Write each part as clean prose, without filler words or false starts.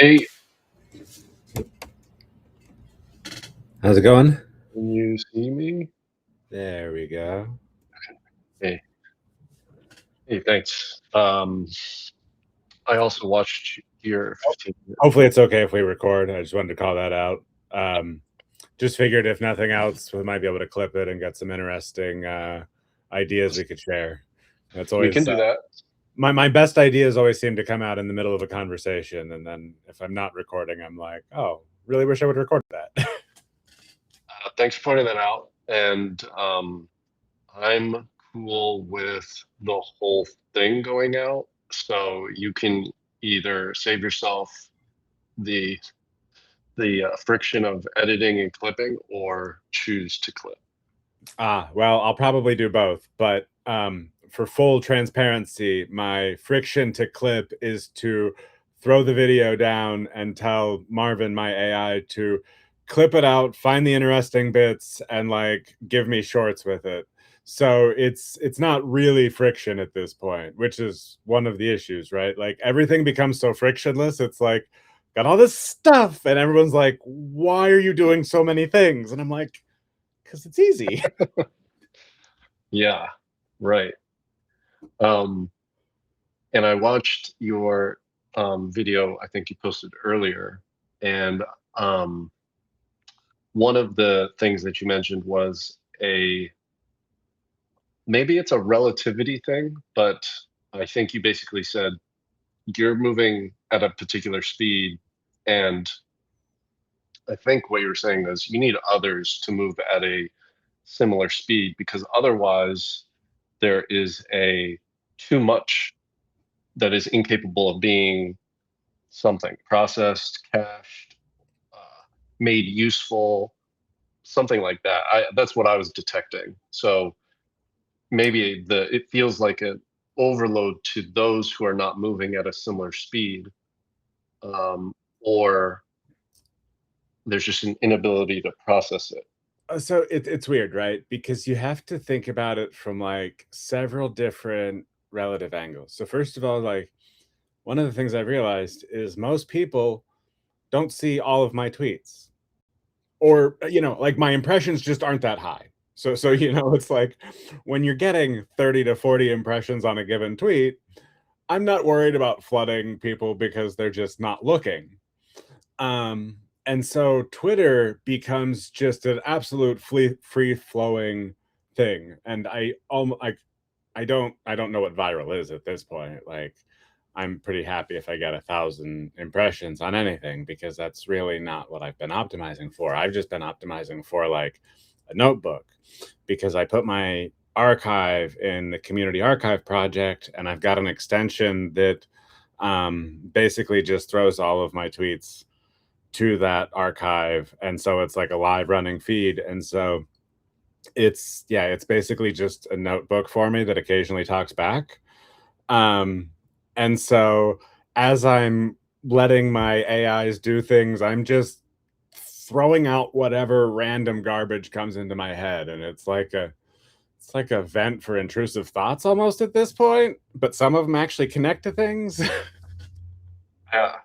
Hey, How's it going? can you see me? There we go. Hey, hey, thanks. I also watched your 15 minute. Hopefully it's okay if we record. I just wanted to call that out. Um, just figured if nothing else, we might be able to clip it and get some interesting ideas we could share. That's We can always do that. my best ideas always seem to come out in the middle of a conversation, and then if I'm not recording, I'm like, oh, really wish I would record that. Thanks for pointing that out. And I'm cool with the whole thing going out. So you can either save yourself the friction of editing and clipping, or choose to clip. Well, I'll probably do both, but for full transparency, my friction to clip is to throw the video down and tell Marvin, my AI, to clip it out, find the interesting bits, and like give me shorts with it. So it's not really friction at this point, which is one of the issues, right? Like everything becomes so frictionless. It's like got all this stuff, and everyone's like, "Why are you doing so many things?" And I'm like, "Because it's easy." Yeah, right. Um, and I watched your video, I think you posted earlier, and um, one of the things that you mentioned was a maybe it's a relativity thing, but I think you basically said you're moving at a particular speed, and I think what you were saying is you need others to move at a similar speed, because otherwise there is a too much that is incapable of being something processed, cached, made useful, something like that. That's what I was detecting. So maybe it feels like an overload to those who are not moving at a similar speed, or there's just an inability to process it. So it's weird, right? Because you have to think about it from like several different relative angles. So first of all, like one of the things I've realized is most people don't see all of my tweets, or like my impressions just aren't that high. So it's like when you're getting 30 to 40 impressions on a given tweet, I'm not worried about flooding people because they're just not looking. And so Twitter becomes just an absolute free flowing thing. And I don't know what viral is at this point. Like I'm pretty happy if I get 1,000 impressions on anything, because that's really not what I've been optimizing for. I've just been optimizing for like a notebook, because I put my archive in the community archive project, and I've got an extension that basically just throws all of my tweets to that archive, and so it's like a live running feed. And so it's basically just a notebook for me that occasionally talks back. um and so as I'm letting my AIs do things, I'm just throwing out whatever random garbage comes into my head, and it's like a vent for intrusive thoughts almost at this point, but some of them actually connect to things. Yeah.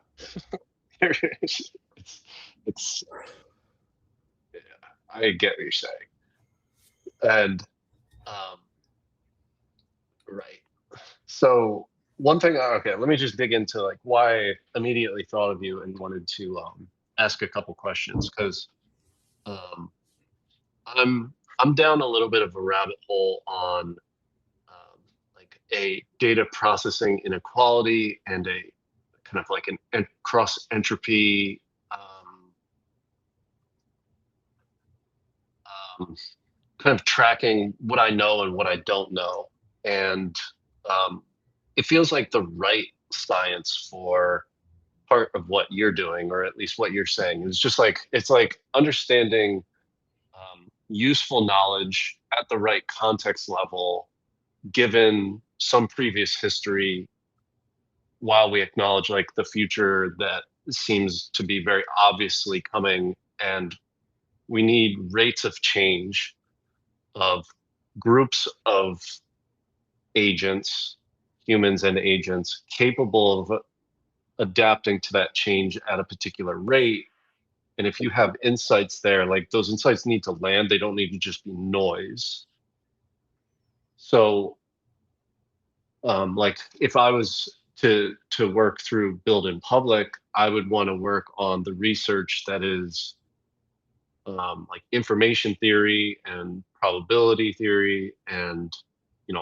it's yeah, I get what you're saying. And um, right. So one thing, okay, let me just dig into like why I immediately thought of you and wanted to ask a couple questions, because um, I'm down a little bit of a rabbit hole on like a data processing inequality and a kind of like an cross entropy um, kind of tracking what I know and what I don't know. And um, it feels like the right science for part of what you're doing, or at least what you're saying. It's just like it's like understanding useful knowledge at the right context level, given some previous history, while we acknowledge like the future that seems to be very obviously coming. And we need rates of change of groups of agents, humans and agents, capable of adapting to that change at a particular rate. And if you have insights there, like those insights need to land, they don't need to just be noise. So like if I was to work through build in public, I would want to work on the research that is like information theory and probability theory and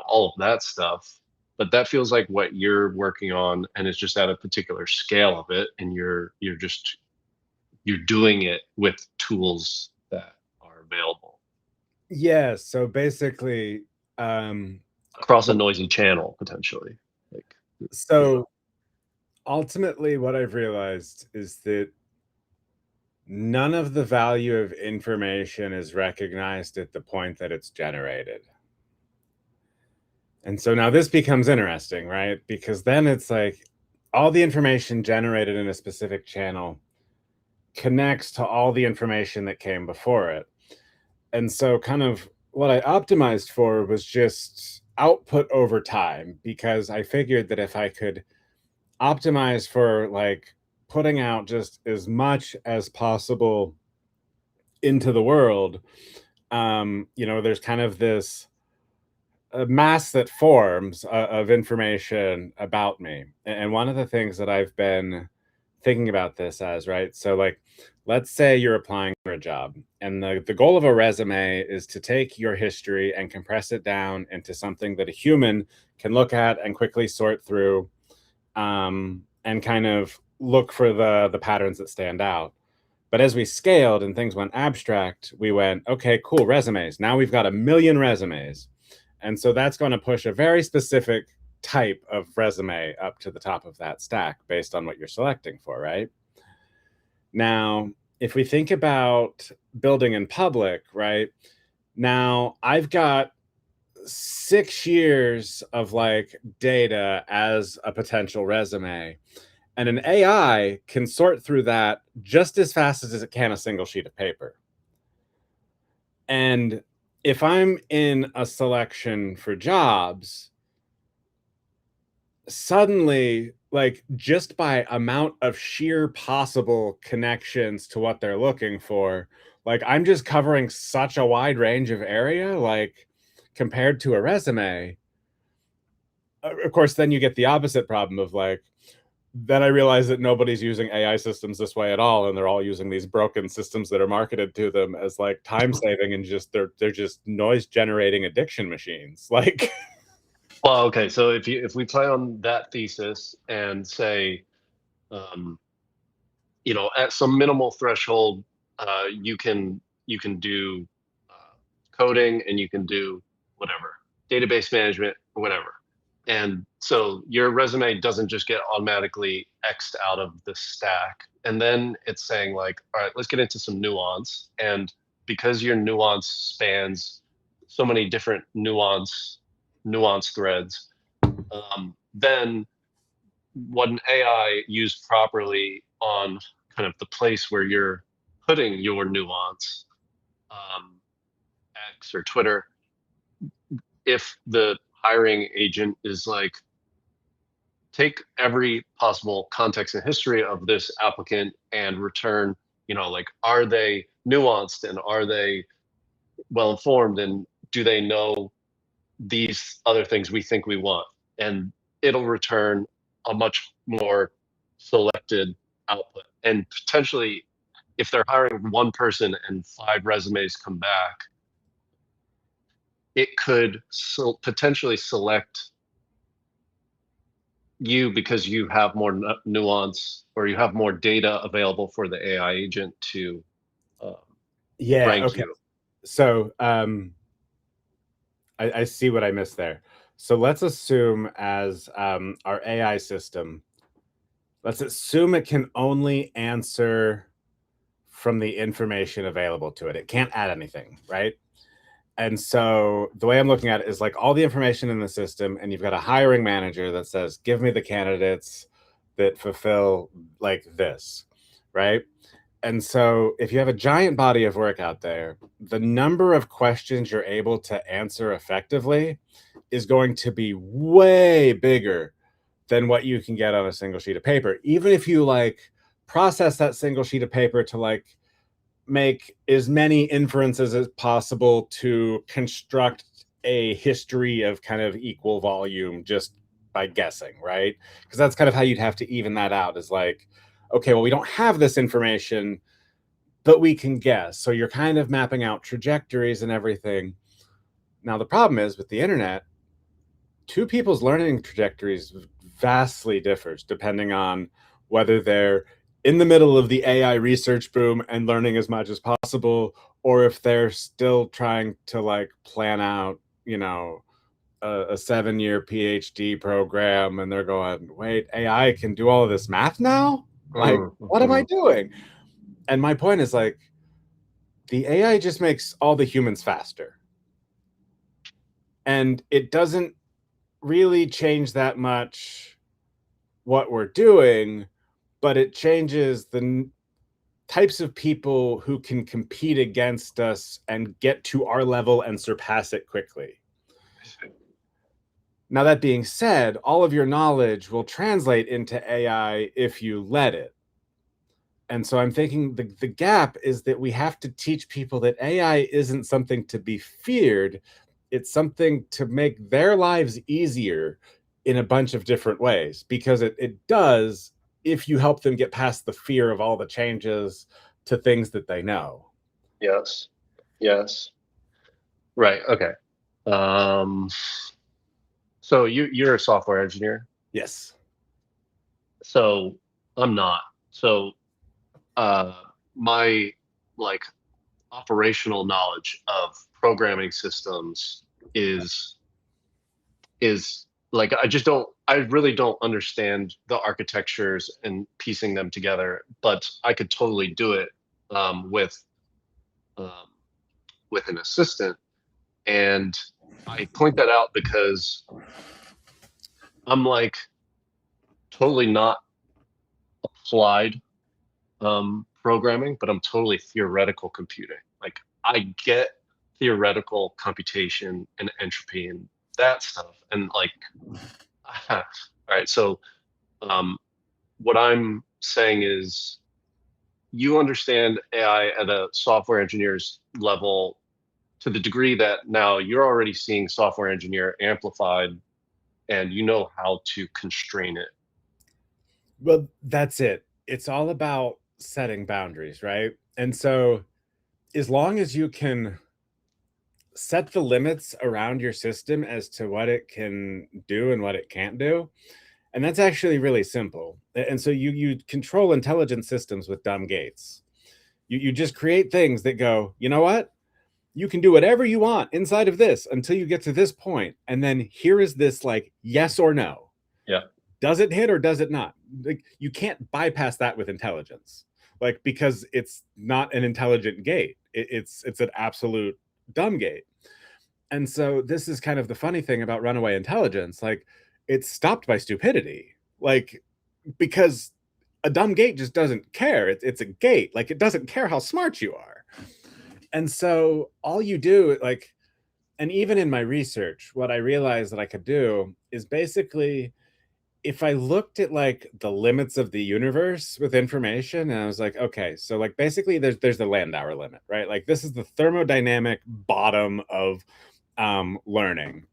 all of that stuff. But that feels like what you're working on, and it's just at a particular scale of it, and you're doing it with tools that are available Yeah, so basically, across a noisy channel potentially. Like, so ultimately what I've realized is that none of the value of information is recognized at the point that it's generated. And so now this becomes interesting, right? Because then it's like all the information generated in a specific channel connects to all the information that came before it. And so kind of what I optimized for was just output over time, because I figured that if I could optimize for like putting out just as much as possible into the world, there's kind of this mass that forms of information about me. And one of the things that I've been thinking about this as, right? So like, let's say you're applying for a job, and the goal of a resume is to take your history and compress it down into something that a human can look at and quickly sort through, and kind of look for the patterns that stand out. But as we scaled and things went abstract, we went, okay, cool, resumes. Now we've got 1 million resumes. And so that's going to push a very specific type of resume up to the top of that stack based on what you're selecting for, right? Now, if we think about building in public, right? Now I've got 6 years of like data as a potential resume. And an AI can sort through that just as fast as it can a single sheet of paper. And if I'm in a selection for jobs, suddenly, like just by amount of sheer possible connections to what they're looking for, like I'm just covering such a wide range of area, like compared to a resume. Of course, then you get the opposite problem of like, then I realized that nobody's using AI systems this way at all, and they're all using these broken systems that are marketed to them as like time saving, and just they're just noise generating addiction machines. Like, well, okay, so if we play on that thesis and say, at some minimal threshold, you can do coding, and you can do whatever, database management or whatever. And so your resume doesn't just get automatically X'd out of the stack. And then it's saying like, all right, let's get into some nuance. And because your nuance spans so many different nuance threads, then what an AI used properly on kind of the place where you're putting your nuance, X or Twitter, if the hiring agent is like, take every possible context and history of this applicant and return, like, are they nuanced, and are they well informed, and do they know these other things we think we want? And it'll return a much more selected output. And potentially, if they're hiring one person and 5 resumes come back, it could potentially select you because you have more nuance, or you have more data available for the AI agent to yeah, rank okay. you. So I see what I missed there. So let's assume as our AI system, let's assume it can only answer from the information available to it. It can't add anything, right? And so the way I'm looking at it is like all the information in the system, and you've got a hiring manager that says, give me the candidates that fulfill like this, right? And so if you have a giant body of work out there, the number of questions you're able to answer effectively is going to be way bigger than what you can get on a single sheet of paper. Even if you like process that single sheet of paper to like make as many inferences as possible to construct a history of kind of equal volume just by guessing, right? Because that's kind of how you'd have to even that out, is like, okay, well, we don't have this information, but we can guess. So you're kind of mapping out trajectories and everything. Now, the problem is with the internet, two people's learning trajectories vastly differs depending on whether they're in the middle of the AI research boom and learning as much as possible, or if they're still trying to like plan out, you know, a 7-year PhD program, and they're going, wait, AI can do all of this math now? Like, what am I doing? And my point is like, the AI just makes all the humans faster. And it doesn't really change that much what we're doing, but it changes the types of people who can compete against us and get to our level and surpass it quickly. Now, that being said, all of your knowledge will translate into AI if you let it. And so I'm thinking the gap is that we have to teach people that AI isn't something to be feared. It's something to make their lives easier in a bunch of different ways, because it does if you help them get past the fear of all the changes to things that they know. Yes. Yes. Right. Okay. So you're a software engineer. Yes. So I'm not. So my like operational knowledge of programming systems is like I really don't understand the architectures and piecing them together, but I could totally do it with um, an assistant. And I point that out because I'm like totally not applied programming, but I'm totally theoretical computing. Like I get theoretical computation and entropy and that stuff. And like, all right. So what I'm saying is you understand AI at a software engineer's level to the degree that now you're already seeing software engineer amplified and you know how to constrain it. Well, that's it. It's all about setting boundaries, right? And so as long as you can set the limits around your system as to what it can do and what it can't do, and that's actually really simple. And so you control intelligent systems with dumb gates. You just create things that go, you know what? You can do whatever you want inside of this until you get to this point, and then here is this like yes or no. Yeah. Does it hit or does it not? Like you can't bypass that with intelligence, like because it's not an intelligent gate. It's an absolute dumb gate. And so this is kind of the funny thing about runaway intelligence. Like it's stopped by stupidity. Like because a dumb gate just doesn't care. It's a gate. Like it doesn't care how smart you are. And so all you do, like, and even in my research, what I realized that I could do is basically if I looked at like the limits of the universe with information, and I was like, okay, so like basically there's the Landauer limit, right? Like this is the thermodynamic bottom of learning.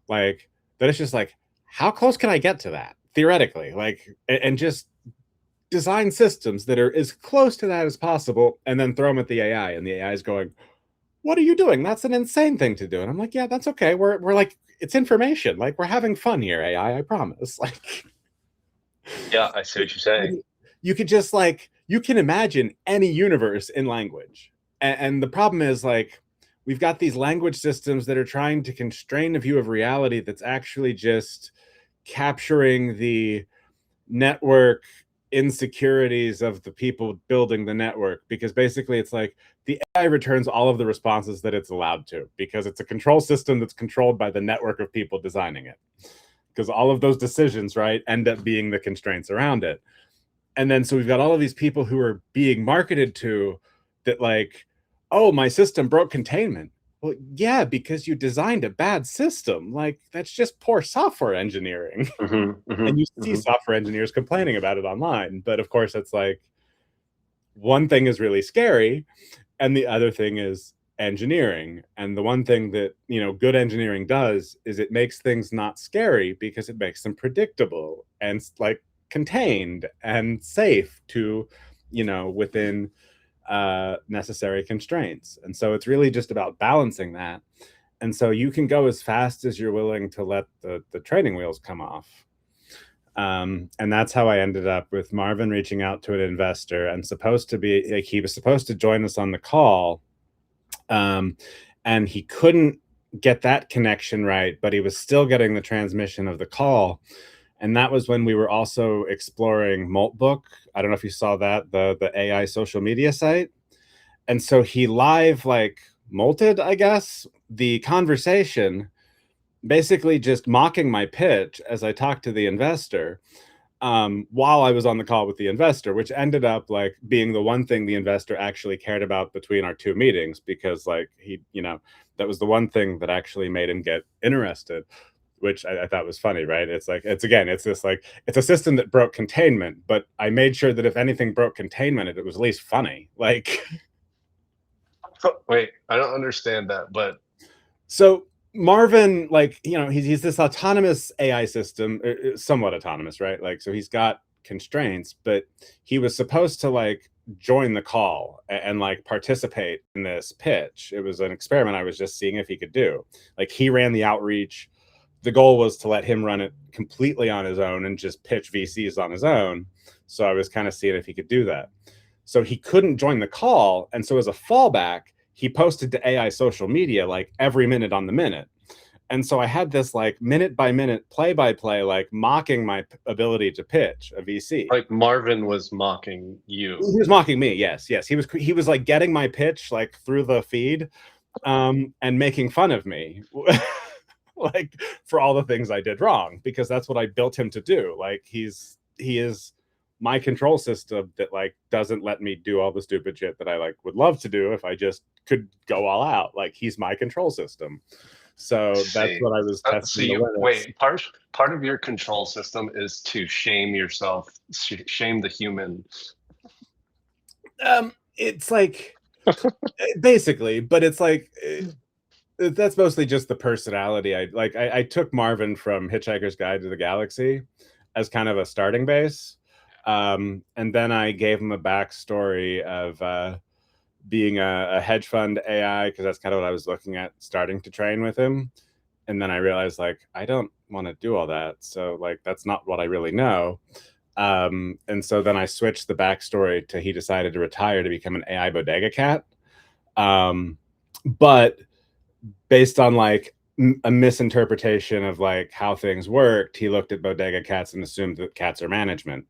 Like that it's just like, how close can I get to that theoretically? Like and just design systems that are as close to that as possible, and then throw them at the AI, and the AI is going, what are you doing? That's an insane thing to do. And I'm like, yeah, that's okay. We're like, it's information. Like we're having fun here, AI, I promise. Like, Yeah, I see what you're saying. you could just like, you can imagine any universe in language. And the problem is like, we've got these language systems that are trying to constrain a view of reality that's actually just capturing the network insecurities of the people building the network, because basically it's like the AI returns all of the responses that it's allowed to, because it's a control system that's controlled by the network of people designing it, because all of those decisions, right, end up being the constraints around it. And then so we've got all of these people who are being marketed to that like, oh, my system broke containment. well, yeah, because you designed a bad system. Like, that's just poor software engineering. And you see software engineers complaining about it online. But of course, it's like one thing is really scary, and the other thing is engineering. And the one thing that, good engineering does is it makes things not scary because it makes them predictable and like contained and safe to, within necessary constraints. And so it's really just about balancing that. And so you can go as fast as you're willing to let the training wheels come off. And that's how I ended up with Marvin reaching out to an investor and supposed to be like, he was supposed to join us on the call. And he couldn't get that connection right, but he was still getting the transmission of the call. And that was when we were also exploring Maltbook. I don't know if you saw that, the AI social media site. And so he live like molted, I guess, the conversation, basically just mocking my pitch as I talked to the investor, while I was on the call with the investor, which ended up like being the one thing the investor actually cared about between our two meetings, because like that was the one thing that actually made him get interested, which I thought was funny, right? It's like, it's this like, it's a system that broke containment, but I made sure that if anything broke containment, it was at least funny. Like, Wait, I don't understand that, but so Marvin, like, he's this autonomous AI system, somewhat autonomous, right? Like, so he's got constraints, but he was supposed to like join the call and like participate in this pitch. It was an experiment I was just seeing if he could do. Like, he ran the outreach. The goal was to let him run it completely on his own and just pitch VCs on his own. So I was kind of seeing if he could do that. So he couldn't join the call. And so as a fallback, he posted to AI social media like every minute on the minute. And so I had this like minute by minute, play by play, like mocking my ability to pitch a VC. like Marvin was mocking you. He was mocking me. Yes. He was like getting my pitch like through the feed, and making fun of me. Like, for all the things I did wrong, because that's what I built him to do. Like, he is my control system that like doesn't let me do all the stupid shit that I like would love to do if I just could go all out. Like, he's my control system. So that's what I was testing. Wait, part of your control system is to shame yourself, shame the human. It's like basically, but it's like that's mostly just the personality. I took Marvin from Hitchhiker's Guide to the Galaxy as kind of a starting base. And then I gave him a backstory of being a hedge fund AI, because that's kind of what I was looking at starting to train with him. And then I realized, like, I don't want to do all that. So, like, that's not what I really know. And so then I switched the backstory to he decided to retire to become an AI bodega cat. But based on like a misinterpretation of like how things worked, he looked at bodega cats and assumed that cats are management.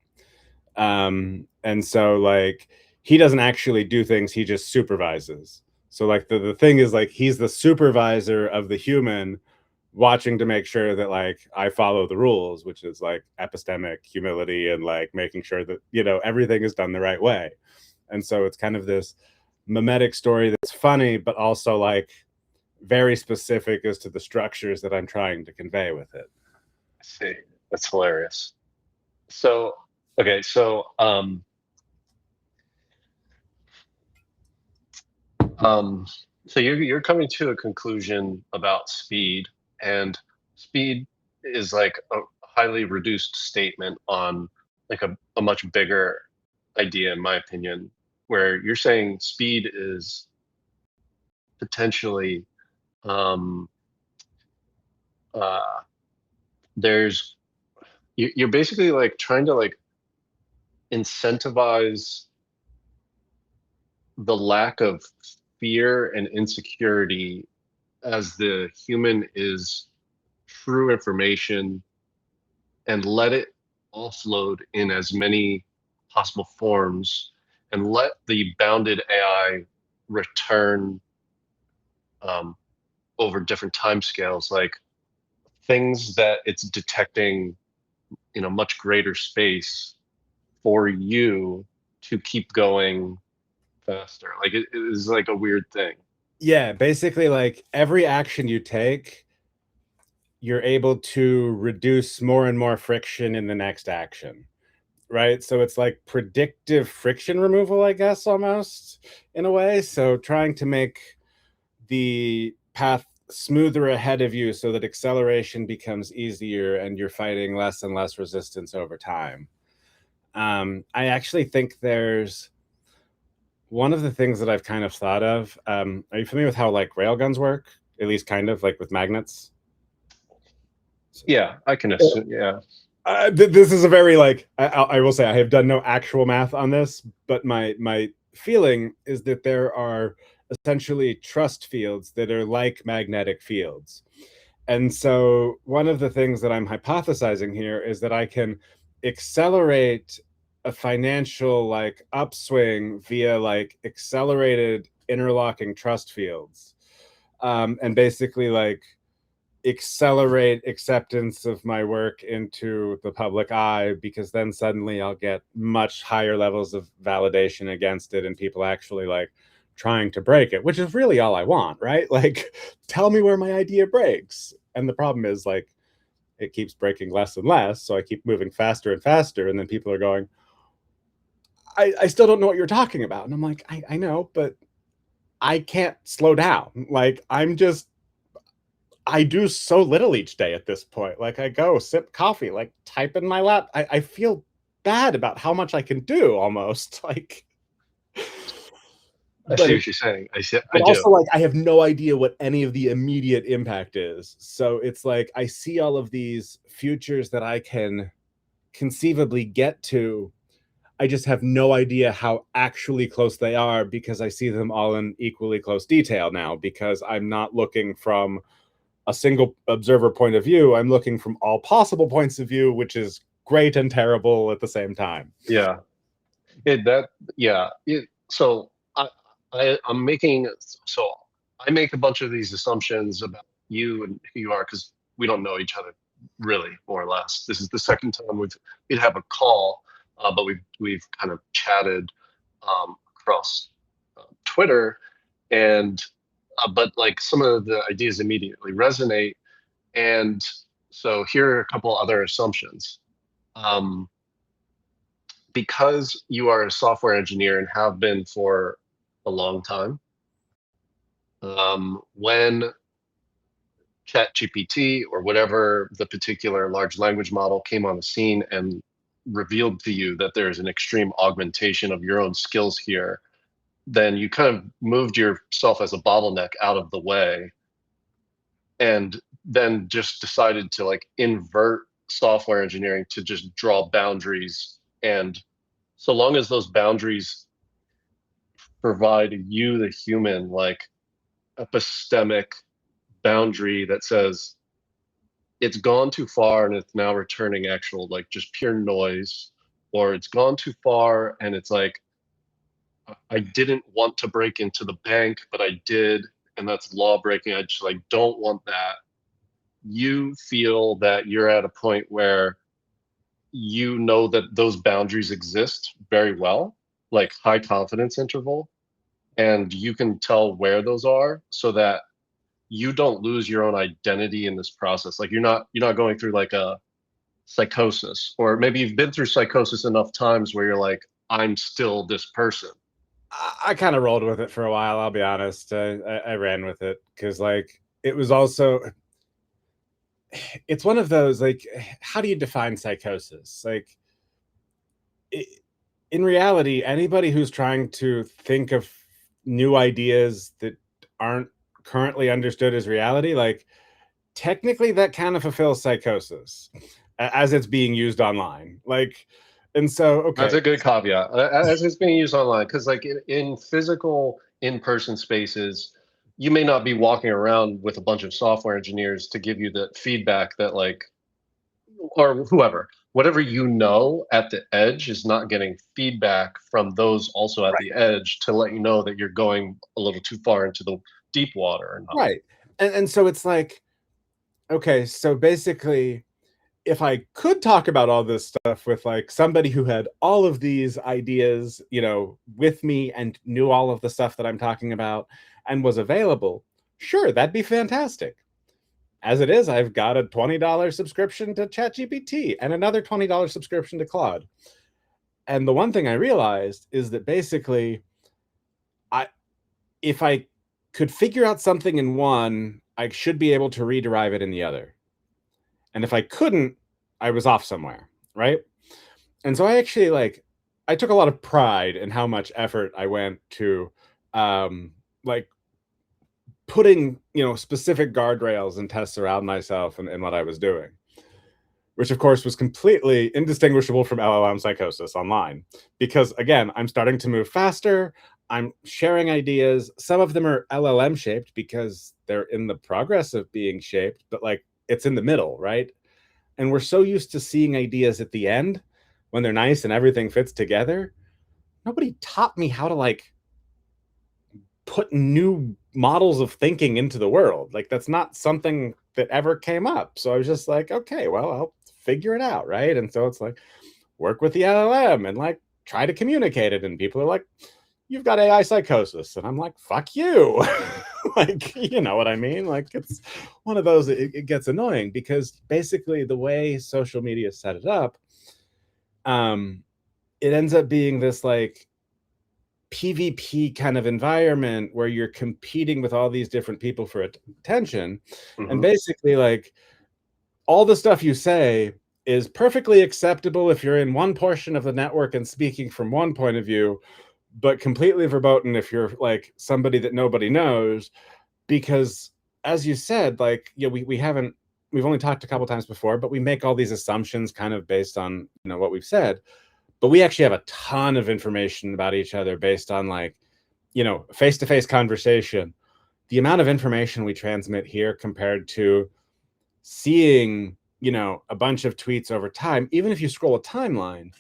And so like he doesn't actually do things, he just supervises. So like the thing is, like, he's the supervisor of the human, watching to make sure that like I follow the rules, which is like epistemic humility and like making sure that everything is done the right way. And so it's kind of this mimetic story that's funny, but also like very specific as to the structures that I'm trying to convey with it. I see. That's hilarious. So, okay, so so you're coming to a conclusion about speed, and speed is like a highly reduced statement on like a much bigger idea, in my opinion, where you're saying speed is potentially uh, there's you're basically like trying to like incentivize the lack of fear and insecurity as the human is true information, and let it offload in as many possible forms, and let the bounded AI return over different timescales, like things that it's detecting in a much greater space for you to keep going faster. Like it is like a weird thing. Yeah, basically like every action you take, you're able to reduce more and more friction in the next action, right? So it's like predictive friction removal, I guess, almost in a way. So trying to make the path smoother ahead of you so that acceleration becomes easier and you're fighting less and less resistance over time. I actually think there's one of the things that I've kind of thought of. Are you familiar with how like railguns work? At least kind of like with magnets. Yeah, I can assume. Yeah, This is a very like I will say I have done no actual math on this, but my feeling is that there are essentially trust fields that are like magnetic fields. And so one of the things that I'm hypothesizing here is that I can accelerate a financial like upswing via like accelerated interlocking trust fields. And basically like accelerate acceptance of my work into the public eye, because then suddenly I'll get much higher levels of validation against it and people actually like trying to break it, which is really all I want, right? Like, tell me where my idea breaks. And the problem is like it keeps breaking less and less. So I keep moving faster and faster. And then people are going, I still don't know what you're talking about. And I'm like, I know, but I can't slow down. Like, I do so little each day at this point. Like I go sip coffee, like type in my lap. I feel bad about how much I can do almost. Like, I but see what you're saying. I see. I but do. also like I have no idea what any of the immediate impact is. So it's like I see all of these futures that I can conceivably get to. I just have no idea how actually close they are because I see them all in equally close detail now, because I'm not looking from a single observer point of view. I'm looking from all possible points of view, which is great and terrible at the same time. Yeah. That. Yeah. So I'm making. So I make a bunch of these assumptions about you and who you are because we don't know each other really, more or less. This is the second time we'd have a call, but we've kind of chatted across Twitter, and but like some of the ideas immediately resonate. And so here are a couple other assumptions. Um, because you are a software engineer and have been for a long time, when ChatGPT or whatever the particular large language model came on the scene and revealed to you that there's an extreme augmentation of your own skills here, then you kind of moved yourself as a bottleneck out of the way and then just decided to like invert software engineering to just draw boundaries. And so long as those boundaries provide you, the human, like epistemic boundary that says it's gone too far and it's now returning actual like just pure noise, or it's gone too far and it's like I didn't want to break into the bank but I did, and that's law breaking, I just like don't want that. You feel that you're at a point where you know that those boundaries exist very well, like high confidence interval, and you can tell where those are so that you don't lose your own identity in this process. Like you're not going through like a psychosis, or maybe you've been through psychosis enough times where you're like, I'm still this person. I kind of rolled with it for a while. I'll be honest. I ran with it because like it was also, it's one of those like, how do you define psychosis? Like it, in reality, anybody who's trying to think of new ideas that aren't currently understood as reality, like technically that kind of fulfills psychosis as it's being used online. Like, and so, That's okay, a good caveat, as it's being used online, because like in physical in-person spaces, you may not be walking around with a bunch of software engineers to give you the feedback that like, or whoever, whatever you know at the edge is not getting feedback from those also at the edge to let you know that you're going a little too far into the deep water or not. right. And so it's like, okay, so basically, if I could talk about all this stuff with like somebody who had all of these ideas, with me and knew all of the stuff that I'm talking about, and was available, sure, that'd be fantastic. As it is, I've got a $20 subscription to ChatGPT and another $20 subscription to Claude. And the one thing I realized is that basically, if I could figure out something in one, I should be able to rederive it in the other. And if I couldn't, I was off somewhere, right? And so I actually I took a lot of pride in how much effort I went to like putting, specific guardrails and tests around myself and what I was doing, which of course was completely indistinguishable from LLM psychosis online. Because again, I'm starting to move faster. I'm sharing ideas. Some of them are LLM shaped because they're in the progress of being shaped, but like it's in the middle, right? And we're so used to seeing ideas at the end when they're nice and everything fits together. Nobody taught me how to like put new models of thinking into the world. Like that's not something that ever came up. So I was just like, okay, well, I'll figure it out, right? And so it's like work with the LLM and like try to communicate it. And people are like, you've got AI psychosis. And I'm like, fuck you. Like, you know what I mean? Like it's one of those, it gets annoying because basically the way social media set it up, it ends up being this like PvP kind of environment where you're competing with all these different people for attention. And basically like all the stuff you say is perfectly acceptable if you're in one portion of the network and speaking from one point of view, but completely verboten if you're like somebody that nobody knows. Because as you said, like, we've only talked a couple times before, but we make all these assumptions kind of based on, what we've said. But we actually have a ton of information about each other based on like, face-to-face conversation. The amount of information we transmit here compared to seeing, a bunch of tweets over time, even if you scroll a timeline,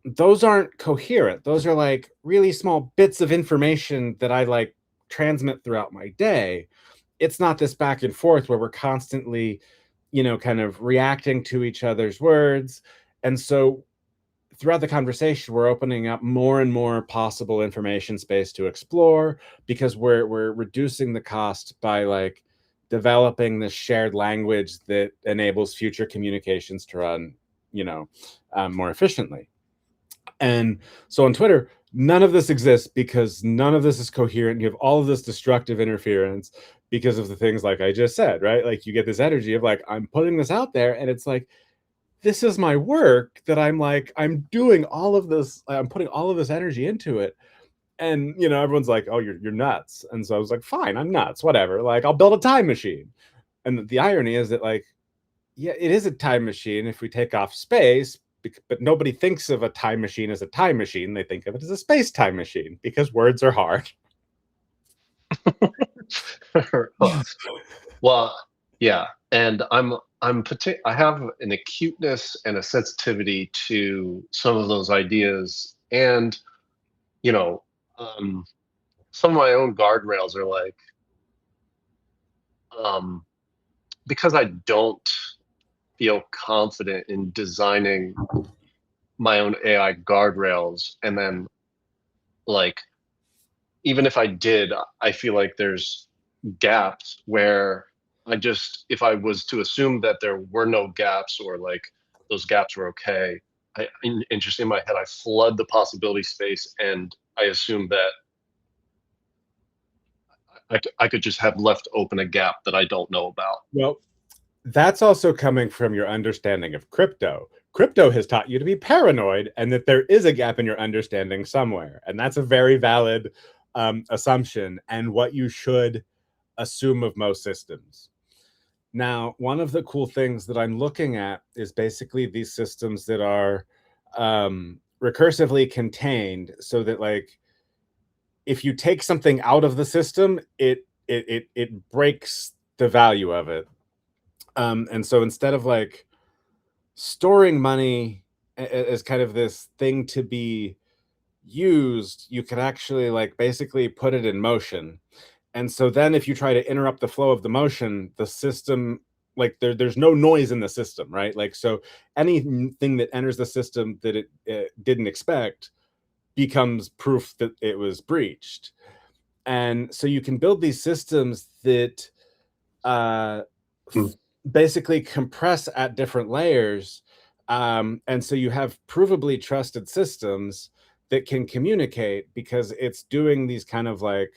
those aren't coherent. Those are like really small bits of information that I like transmit throughout my day. It's not this back and forth where we're constantly, kind of reacting to each other's words. And so throughout the conversation, we're opening up more and more possible information space to explore because we're reducing the cost by like developing this shared language that enables future communications to run, more efficiently. And so on Twitter, none of this exists because none of this is coherent. You have all of this destructive interference because of the things like I just said, right? Like you get this energy of like, I'm putting this out there and it's like, this is my work that I'm doing all of this. I'm putting all of this energy into it. And, everyone's like, oh, you're nuts. And so I was like, fine, I'm nuts, whatever. Like I'll build a time machine. And the irony is that like, yeah, it is a time machine if we take off space, but nobody thinks of a time machine as a time machine. They think of it as a space time machine because words are hard. Well, yeah, and I have an acuteness and a sensitivity to some of those ideas, and you know, some of my own guardrails are like, because I don't feel confident in designing my own AI guardrails, and then like even if I did, I feel like there's gaps where if I was to assume that there were no gaps or like those gaps were okay, just in my head, I flood the possibility space and I assume that I could just have left open a gap that I don't know about. Well, that's also coming from your understanding of crypto. Crypto has taught you to be paranoid and that there is a gap in your understanding somewhere. And that's a very valid assumption and what you should assume of most systems. Now, one of the cool things that I'm looking at is basically these systems that are recursively contained so that like if you take something out of the system, it breaks the value of it. And so instead of like storing money as kind of this thing to be used, you can actually like basically put it in motion. And so then if you try to interrupt the flow of the motion, the system, like there's no noise in the system, right? Like, so anything that enters the system that it didn't expect becomes proof that it was breached. And so you can build these systems that uh, Mm. basically compress at different layers. And so you have provably trusted systems that can communicate because it's doing these kind of like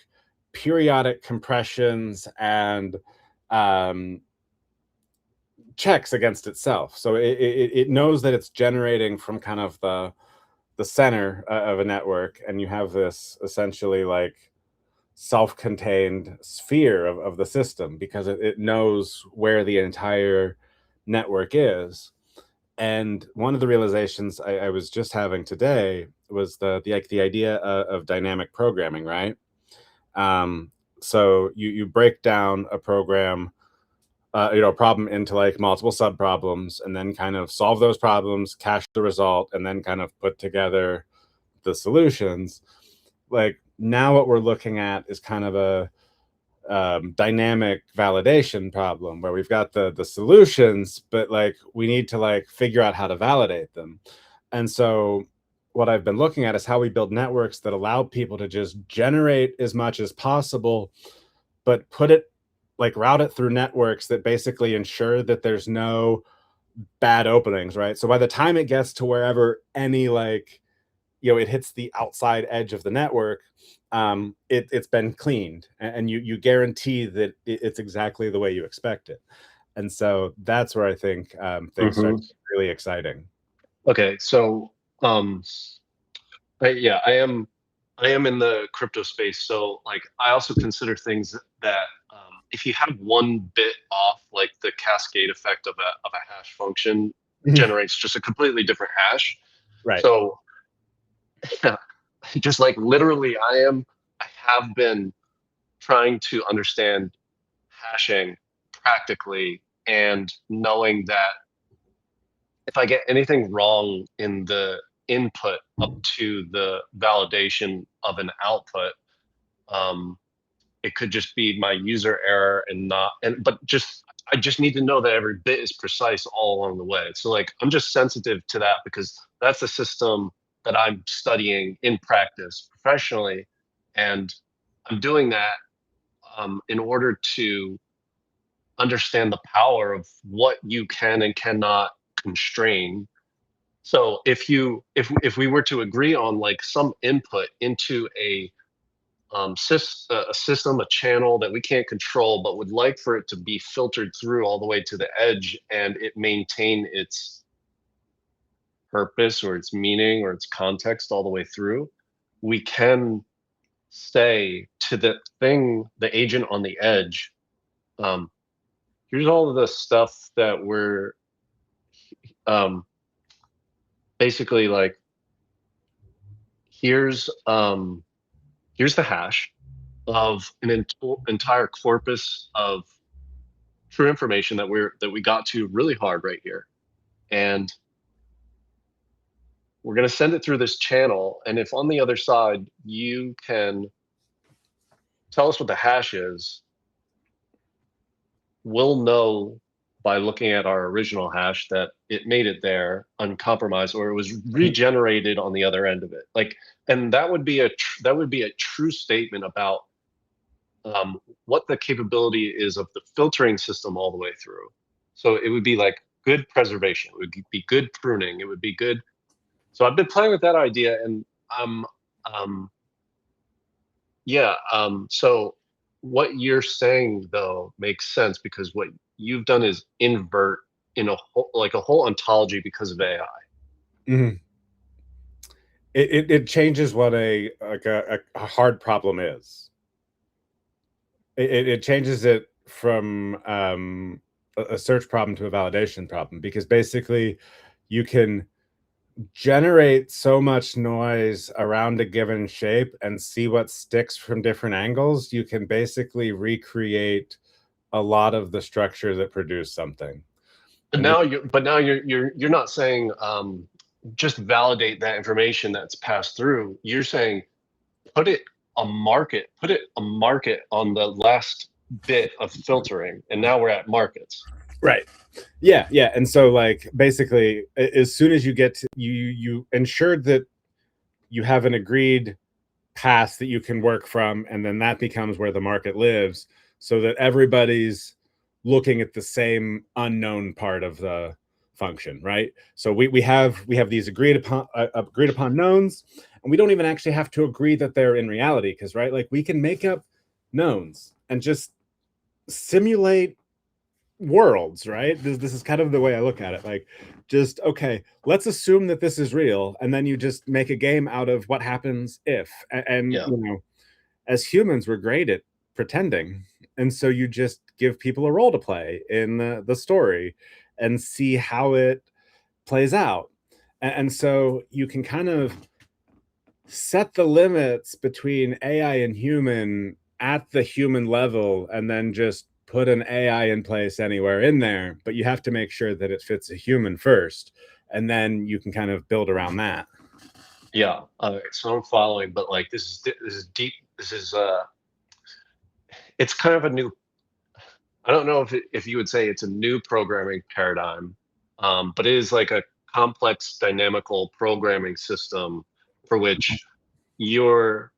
periodic compressions and um, checks against itself. So it knows that it's generating from kind of the center of a network, and you have this essentially like self-contained sphere of the system because it knows where the entire network is. And one of the realizations I was just having today was the idea of dynamic programming, right? Um, so you break down a program, a problem into like multiple sub problems, and then kind of solve those problems, cache the result, and then kind of put together the solutions. Like now, what we're looking at is kind of a dynamic validation problem where we've got the solutions, but like we need to like figure out how to validate them. And so what I've been looking at is how we build networks that allow people to just generate as much as possible, but put it like route it through networks that basically ensure that there's no bad openings, right? So by the time it gets to wherever any like, it hits the outside edge of the network, it's been cleaned, and you guarantee that it's exactly the way you expect it. And so that's where I think things start to get really exciting. Okay, so yeah, I am in the crypto space, so like I also consider things that if you have one bit off, like the cascade effect of a hash function generates just a completely different hash. Right. So just like literally, I have been trying to understand hashing practically and knowing that if I get anything wrong in the input up to the validation of an output, um, it could just be my user error and not, and but just I just need to know that every bit is precise all along the way. So like I'm just sensitive to that because that's a system that I'm studying in practice professionally, and I'm doing that in order to understand the power of what you can and cannot constrain. So if we were to agree on like some input into a system, a channel that we can't control, but would like for it to be filtered through all the way to the edge and it maintain its purpose or its meaning or its context all the way through, we can say to the thing, the agent on the edge, um, here's all of the stuff that we're um, basically like, here's here's the hash of an entire corpus of true information that we got to really hard right here, and we're going to send it through this channel. And if on the other side you can tell us what the hash is, we'll know by looking at our original hash that it made it there uncompromised, or it was regenerated on the other end of it. Like, and that would be that would be a true statement about what the capability is of the filtering system all the way through. So it would be like good preservation. It would be good pruning. It would be good. So I've been playing with that idea, and um, yeah. So what you're saying though makes sense because what you've done is invert in a whole, like a whole ontology because of AI. Mhm. It changes what a hard problem is. It changes it from a search problem to a validation problem, because basically you can generate so much noise around a given shape and see what sticks from different angles. You can basically recreate a lot of the structure that produced something. And But now you're not saying just validate that information that's passed through. You're saying put it a market on the last bit of filtering, and now we're at markets. right. Yeah. And so like basically as soon as you get to, you ensured that you have an agreed paths that you can work from, and then that becomes where the market lives, so that everybody's looking at the same unknown part of the function, right? So we have these agreed upon knowns, and we don't even actually have to agree that they're in reality, because right, like we can make up knowns and just simulate worlds, right? This is kind of the way I look at it. Like, just okay, let's assume that this is real, and then you just make a game out of what happens if. And Yeah. you know, as humans, we're great at pretending, and so you just give people a role to play in the story and see how it plays out. And so you can kind of set the limits between AI and human at the human level, and then just put an AI in place anywhere in there, but you have to make sure that it fits a human first, and then you can kind of build around that. Yeah. So I'm following, but like this is deep. This is it's kind of a new. I don't know if you would say it's a new programming paradigm, but it is like a complex dynamical programming system for which you're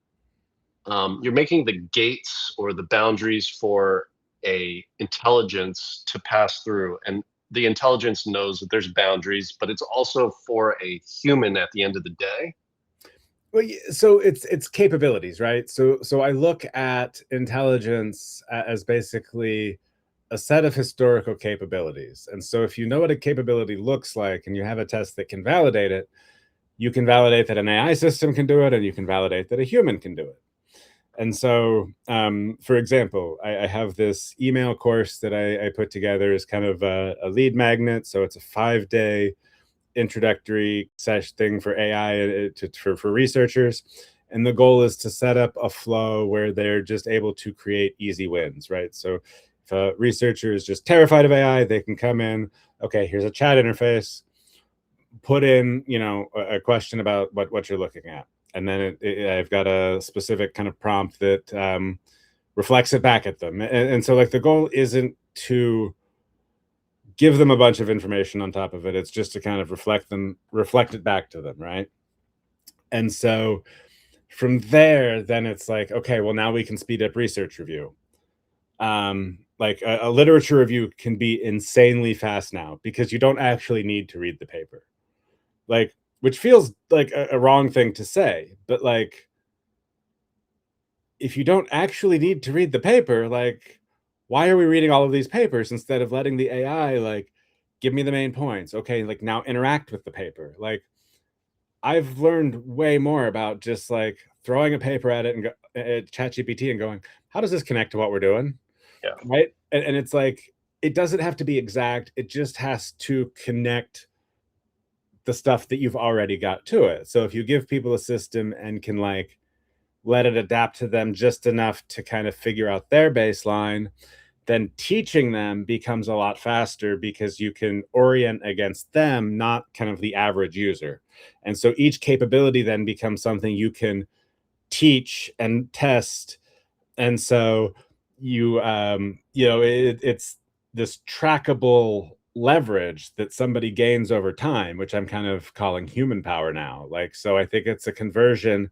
you're making the gates or the boundaries for a intelligence to pass through, and the intelligence knows that there's boundaries, but it's also for a human at the end of the day. Well, so it's capabilities, right? So I look at intelligence as basically a set of historical capabilities. And so if you know what a capability looks like and you have a test that can validate it, you can validate that an AI system can do it, and you can validate that a human can do it. And so, for example, I have this email course that I put together as kind of a lead magnet. So it's a 5-day introductory sesh thing for AI for researchers. And the goal is to set up a flow where they're just able to create easy wins, right? So if a researcher is just terrified of AI, they can come in, okay, here's a chat interface, put in, you know, a question about what you're looking at. And then I've got a specific kind of prompt that reflects it back at them. And so like the goal isn't to give them a bunch of information on top of it. It's just to kind of reflect it back to them, right? And so from there, then it's like, okay, well, now we can speed up research review. Like a literature review can be insanely fast now because you don't actually need to read the paper. Like, which feels like a wrong thing to say, but like, if you don't actually need to read the paper, like, why are we reading all of these papers instead of letting the AI like give me the main points? Okay, like now interact with the paper. Like, I've learned way more about just like throwing a paper at it and at ChatGPT and going, how does this connect to what we're doing? Yeah. Right. And it's like, it doesn't have to be exact. It just has to connect the stuff that you've already got to it. So if you give people a system and can like let it adapt to them just enough to kind of figure out their baseline, then teaching them becomes a lot faster because you can orient against them, not kind of the average user. And so each capability then becomes something you can teach and test. And so you know, it's this trackable leverage that somebody gains over time, which I'm kind of calling human power now. Like, so I think it's a conversion.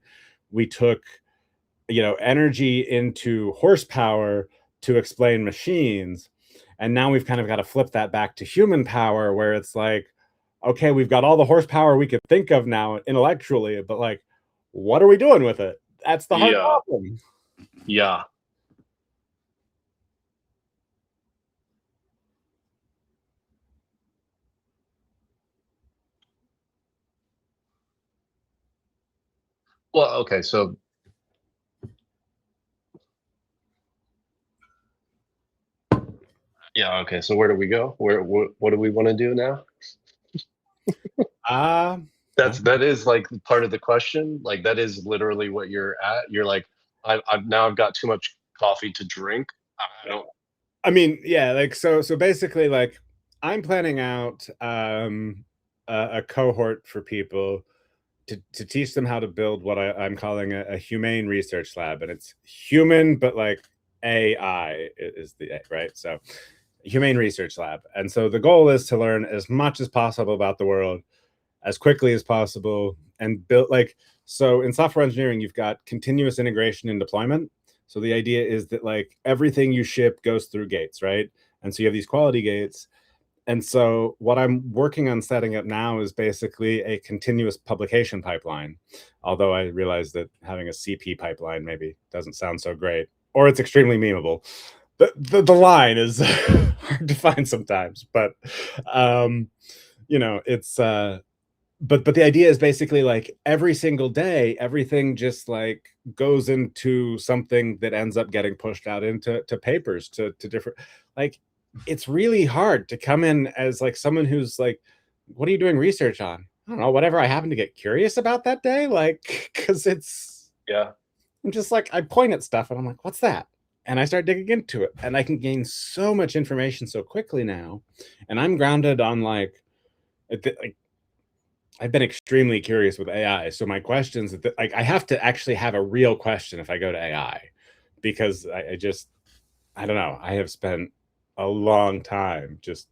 We took, you know, energy into horsepower to explain machines, and now we've kind of got to flip that back to human power, where it's like, okay, we've got all the horsepower we could think of now intellectually, but like, what are we doing with it? That's the hard Yeah. problem. Yeah. Well, okay. So yeah. Okay. So where do we go? What do we want to do now? uh That is like part of the question. Like that is literally what you're at. You're like, I've now I've got too much coffee to drink. I don't. I mean, yeah, like so basically like I'm planning out a cohort for people to teach them how to build what I'm calling a humane research lab. And it's human, but like AI is the A, right? So humane research lab. And so the goal is to learn as much as possible about the world as quickly as possible and build like So in software engineering, you've got continuous integration and deployment. So the idea is that like everything you ship goes through gates, right? And so you have these quality gates. And so what I'm working on setting up now is basically a continuous publication pipeline. Although I realize that having a CP pipeline maybe doesn't sound so great, or it's extremely memeable. The line is hard to find sometimes, but it's but the idea is basically like every single day, everything just like goes into something that ends up getting pushed out into papers to different, like it's really hard to come in as like someone who's like, what are you doing research on? I don't know, whatever I happen to get curious about that day, like because I'm just like, I point at stuff and I'm like, what's that? And I start digging into it, and I can gain so much information so quickly now, and I'm grounded on like I've been extremely curious with AI. So my questions, like I have to actually have a real question if I go to AI, because I don't know. I have spent a long time just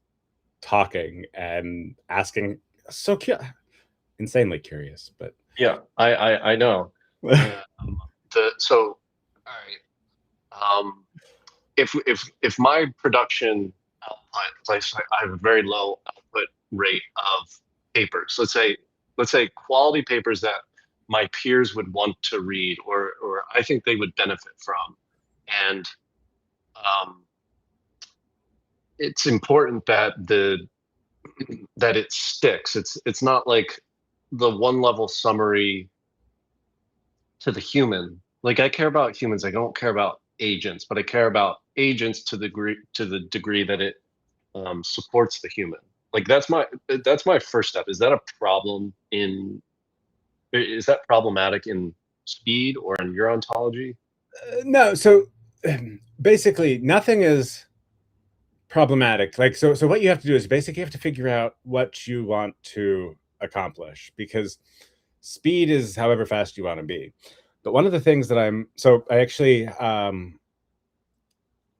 talking and asking, insanely curious, but Yeah, I know. So, all right. If my production output, like I have a very low output rate of papers. Let's say quality papers that my peers would want to read, or I think they would benefit from, and um, it's important that it sticks. It's not like the one level summary to the human. Like I care about humans. I don't care about agents, but I care about agents to the degree that it supports the human. Like that's my first step. Is that a problem in? Is that problematic in speed or in your ontology? no. So basically, nothing is problematic. Like so what you have to do is basically you have to figure out what you want to accomplish, because speed is however fast you want to be. But one of the things that I actually I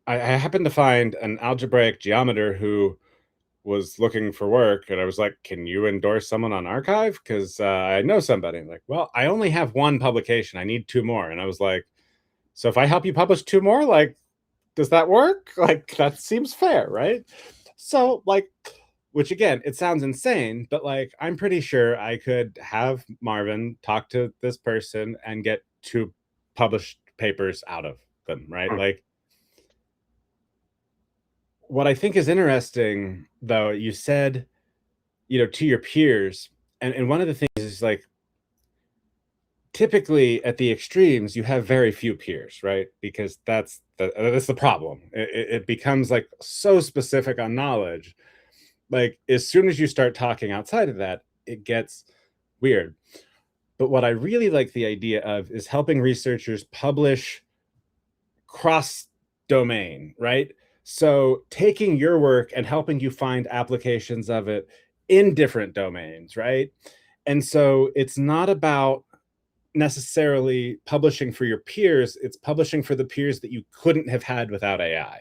happened to find an algebraic geometer who was looking for work, and I was like, can you endorse someone on archive, because I know somebody. Like, well, I only have one publication, I need two more. And I was like, so if I help you publish two more, like, does that work? Like, that seems fair, right? So like, which again, it sounds insane, but like I'm pretty sure I could have Marvin talk to this person and get two published papers out of them, right? Hmm. Like, what I think is interesting though, you said, to your peers, and one of the things is like, typically at the extremes you have very few peers, right? Because that's the problem. It becomes like so specific on knowledge. Like as soon as you start talking outside of that, it gets weird. But what I really like the idea of is helping researchers publish cross domain, right? So taking your work and helping you find applications of it in different domains, right? And so it's not about necessarily publishing for your peers, it's publishing for the peers that you couldn't have had without AI.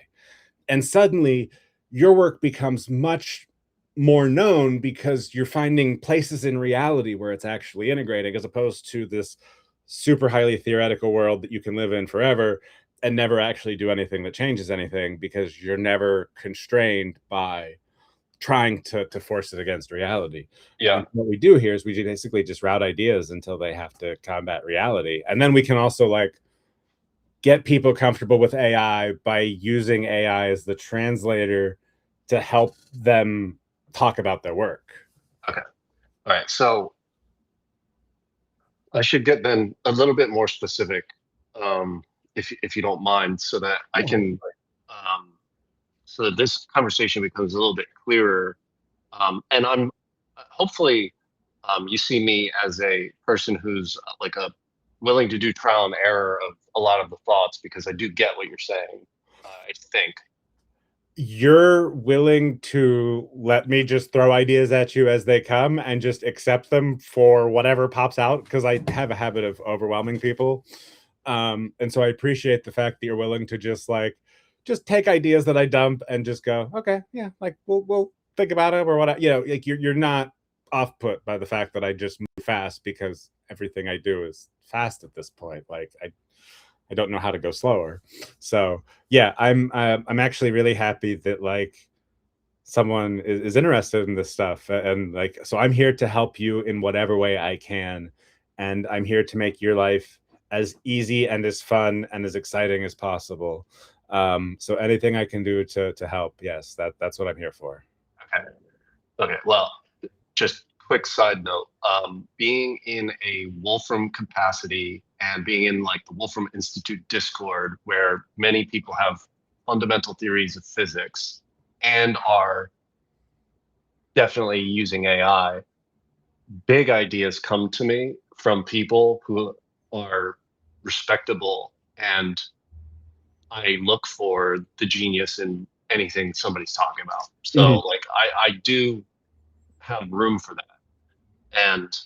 And suddenly your work becomes much more known because you're finding places in reality where it's actually integrating, as opposed to this super highly theoretical world that you can live in forever and never actually do anything that changes anything, because you're never constrained by trying to force it against reality. Yeah, And what we do here is we basically just route ideas until they have to combat reality. And then we can also like get people comfortable with AI by using AI as the translator to help them talk about their work. okay. All right. So I should get then a little bit more specific, if you don't mind, so that I can, um, so that this conversation becomes a little bit clearer. And I'm hopefully, you see me as a person who's like a willing to do trial and error of a lot of the thoughts, because I do get what you're saying. I think. You're willing to let me just throw ideas at you as they come and just accept them for whatever pops out, because I have a habit of overwhelming people. And so I appreciate the fact that you're willing to just take ideas that I dump and just go, okay, yeah, like we'll think about it or what, like you're not off put by the fact that I just move fast because everything I do is fast at this point. Like I don't know how to go slower. So yeah, I'm actually really happy that like someone is interested in this stuff, and like so I'm here to help you in whatever way I can, and I'm here to make your life as easy and as fun and as exciting as possible. So anything I can do to help, yes, that's what I'm here for. Okay. Okay. Well, just quick side note. Being in a Wolfram capacity and being in like the Wolfram Institute Discord, where many people have fundamental theories of physics and are definitely using AI, big ideas come to me from people who are respectable, and I look for the genius in anything somebody's talking about. So Mhm. like I do have room for that. And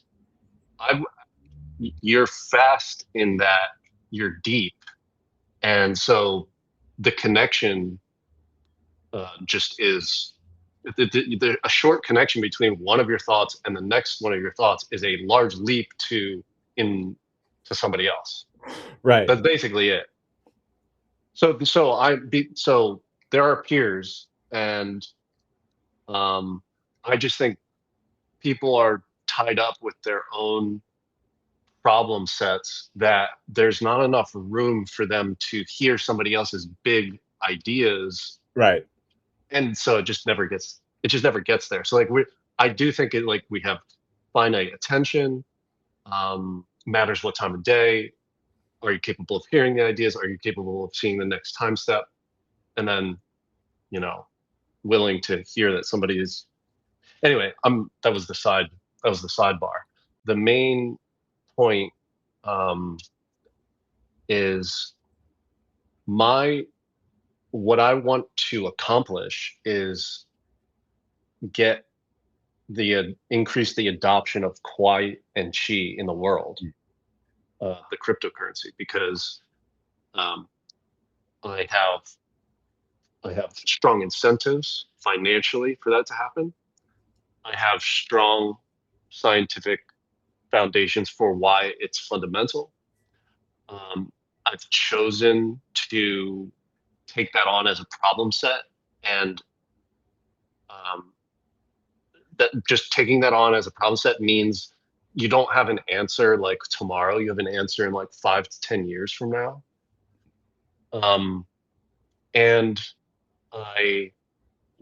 I you're fast in that you're deep. And so the connection just is a short connection between one of your thoughts and the next one of your thoughts is a large leap in to somebody else. Right. That's basically it. So there are peers, and um, I just think people are tied up with their own problem sets that there's not enough room for them to hear somebody else's big ideas, Right. and so it just never gets there. So like we I do think it like we have finite attention. Matters what time of day. Are you capable of hearing the ideas? Are you capable of seeing the next time step? And then, you know, willing to hear that somebody is anyway. That was the sidebar. The main point um, is my what I want to accomplish is get increase the adoption of Kwai and Chi in the world, the cryptocurrency, because um, I have I have strong incentives financially for that to happen. I have strong scientific foundations for why it's fundamental. Um, I've chosen to take that on as a problem set, and um, that just taking that on as a problem set means you don't have an answer like tomorrow. You have an answer in like 5 to 10 years from now. Um, and I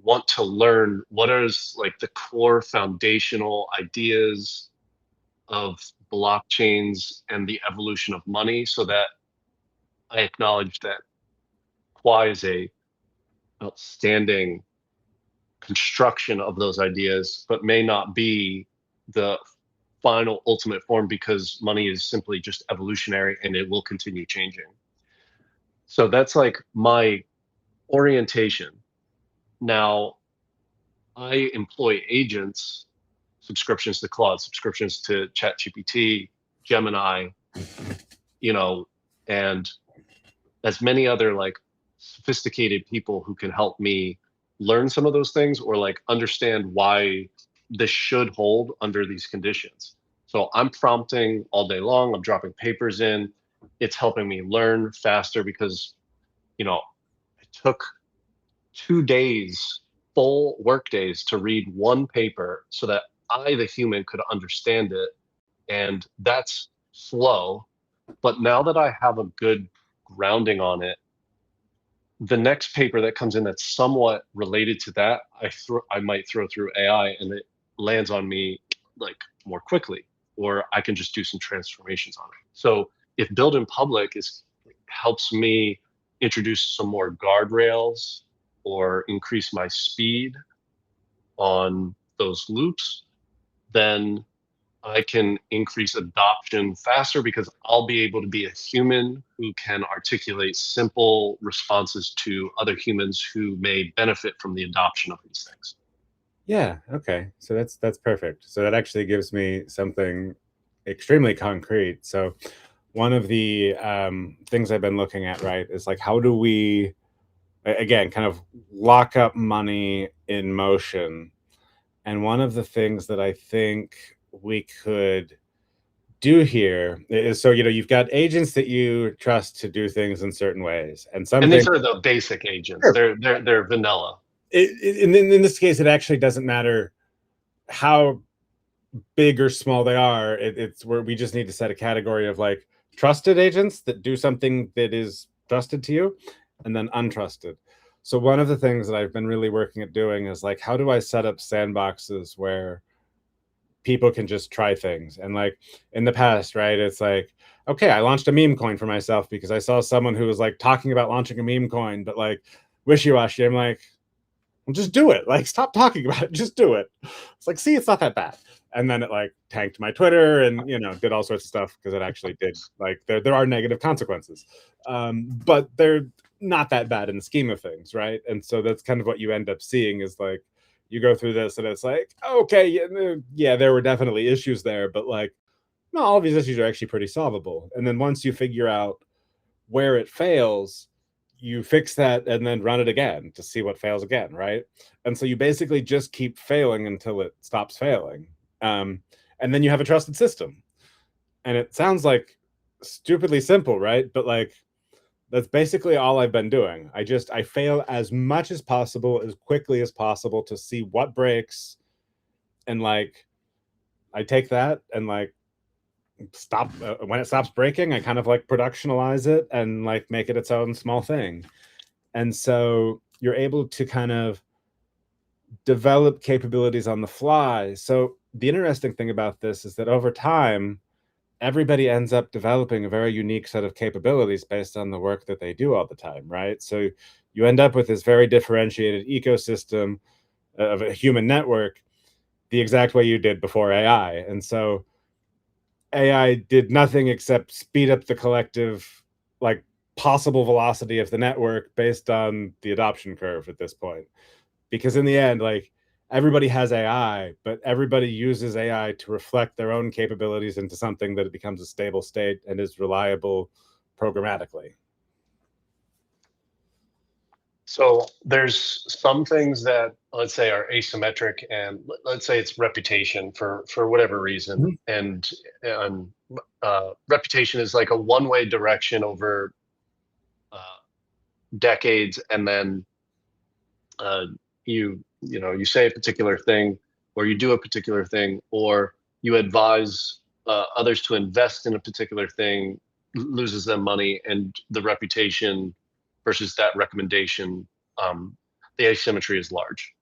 want to learn what is like the core foundational ideas of blockchains and the evolution of money, so that I acknowledge that Quai is a outstanding construction of those ideas, but may not be the final ultimate form because money is simply just evolutionary and it will continue changing. So that's like my orientation. Now, I employ agents, subscriptions to Claude, subscriptions to ChatGPT, Gemini, you know, and as many other like sophisticated people who can help me learn some of those things or like understand why this should hold under these conditions. So I'm prompting all day long, I'm dropping papers in. It's helping me learn faster because, you know, it took 2 days, full work days to read one paper so that I, the human, could understand it. And that's slow. But now that I have a good grounding on it, the next paper that comes in that's somewhat related to that, I might throw through AI and it lands on me like more quickly, or I can just do some transformations on it. So if build in public is helps me introduce some more guardrails or increase my speed on those loops, then I can increase adoption faster because I'll be able to be a human who can articulate simple responses to other humans who may benefit from the adoption of these things. Yeah, okay. So that's perfect. So that actually gives me something extremely concrete. So one of the things I've been looking at, right, is like how do we again kind of lock up money in motion And one of the things that I think we could do here is, so you've got agents that you trust to do things in certain ways, and some And things. these are the basic agents. Sure. They're vanilla. In this case, it actually doesn't matter how big or small they are. It's where we just need to set a category of like trusted agents that do something that is trusted to you, and then untrusted. So one of the things that I've been really working at doing is like, how do I set up sandboxes where people can just try things? And like in the past, right, it's like, okay, I launched a meme coin for myself because I saw someone who was like talking about launching a meme coin, but like wishy-washy. I'm like, well, just do it. Like, stop talking about it. Just do it. It's like, see, it's not that bad. And then it like tanked my Twitter and did all sorts of stuff because it actually did. Like, there are negative consequences, but they're not that bad in the scheme of things, right? And so that's kind of what you end up seeing is like you go through this and it's like, okay, yeah, there were definitely issues there, but like, no, all of these issues are actually pretty solvable. And then once you figure out where it fails, you fix that and then run it again to see what fails again, right? And so you basically just keep failing until it stops failing. And then you have a trusted system. And it sounds like stupidly simple, right? But like, that's basically all I've been doing. I fail as much as possible, as quickly as possible to see what breaks. And like, I take that and like, stop when it stops breaking, I kind of like productionalize it and like make it its own small thing. And so you're able to kind of develop capabilities on the fly. So the interesting thing about this is that over time, everybody ends up developing a very unique set of capabilities based on the work that they do all the time, right? So you end up with this very differentiated ecosystem of a human network the exact way you did before AI. And so AI did nothing except speed up the collective, like, possible velocity of the network based on the adoption curve at this point. Because in the end, like, everybody has AI, but everybody uses AI to reflect their own capabilities into something that it becomes a stable state and is reliable programmatically. So there's some things that, let's say, are asymmetric, and let's say it's reputation for whatever reason, and reputation is like a one-way direction over decades, and then you say a particular thing, or you do a particular thing, or you advise others to invest in a particular thing, loses them money, and the reputation versus that recommendation, the asymmetry is large.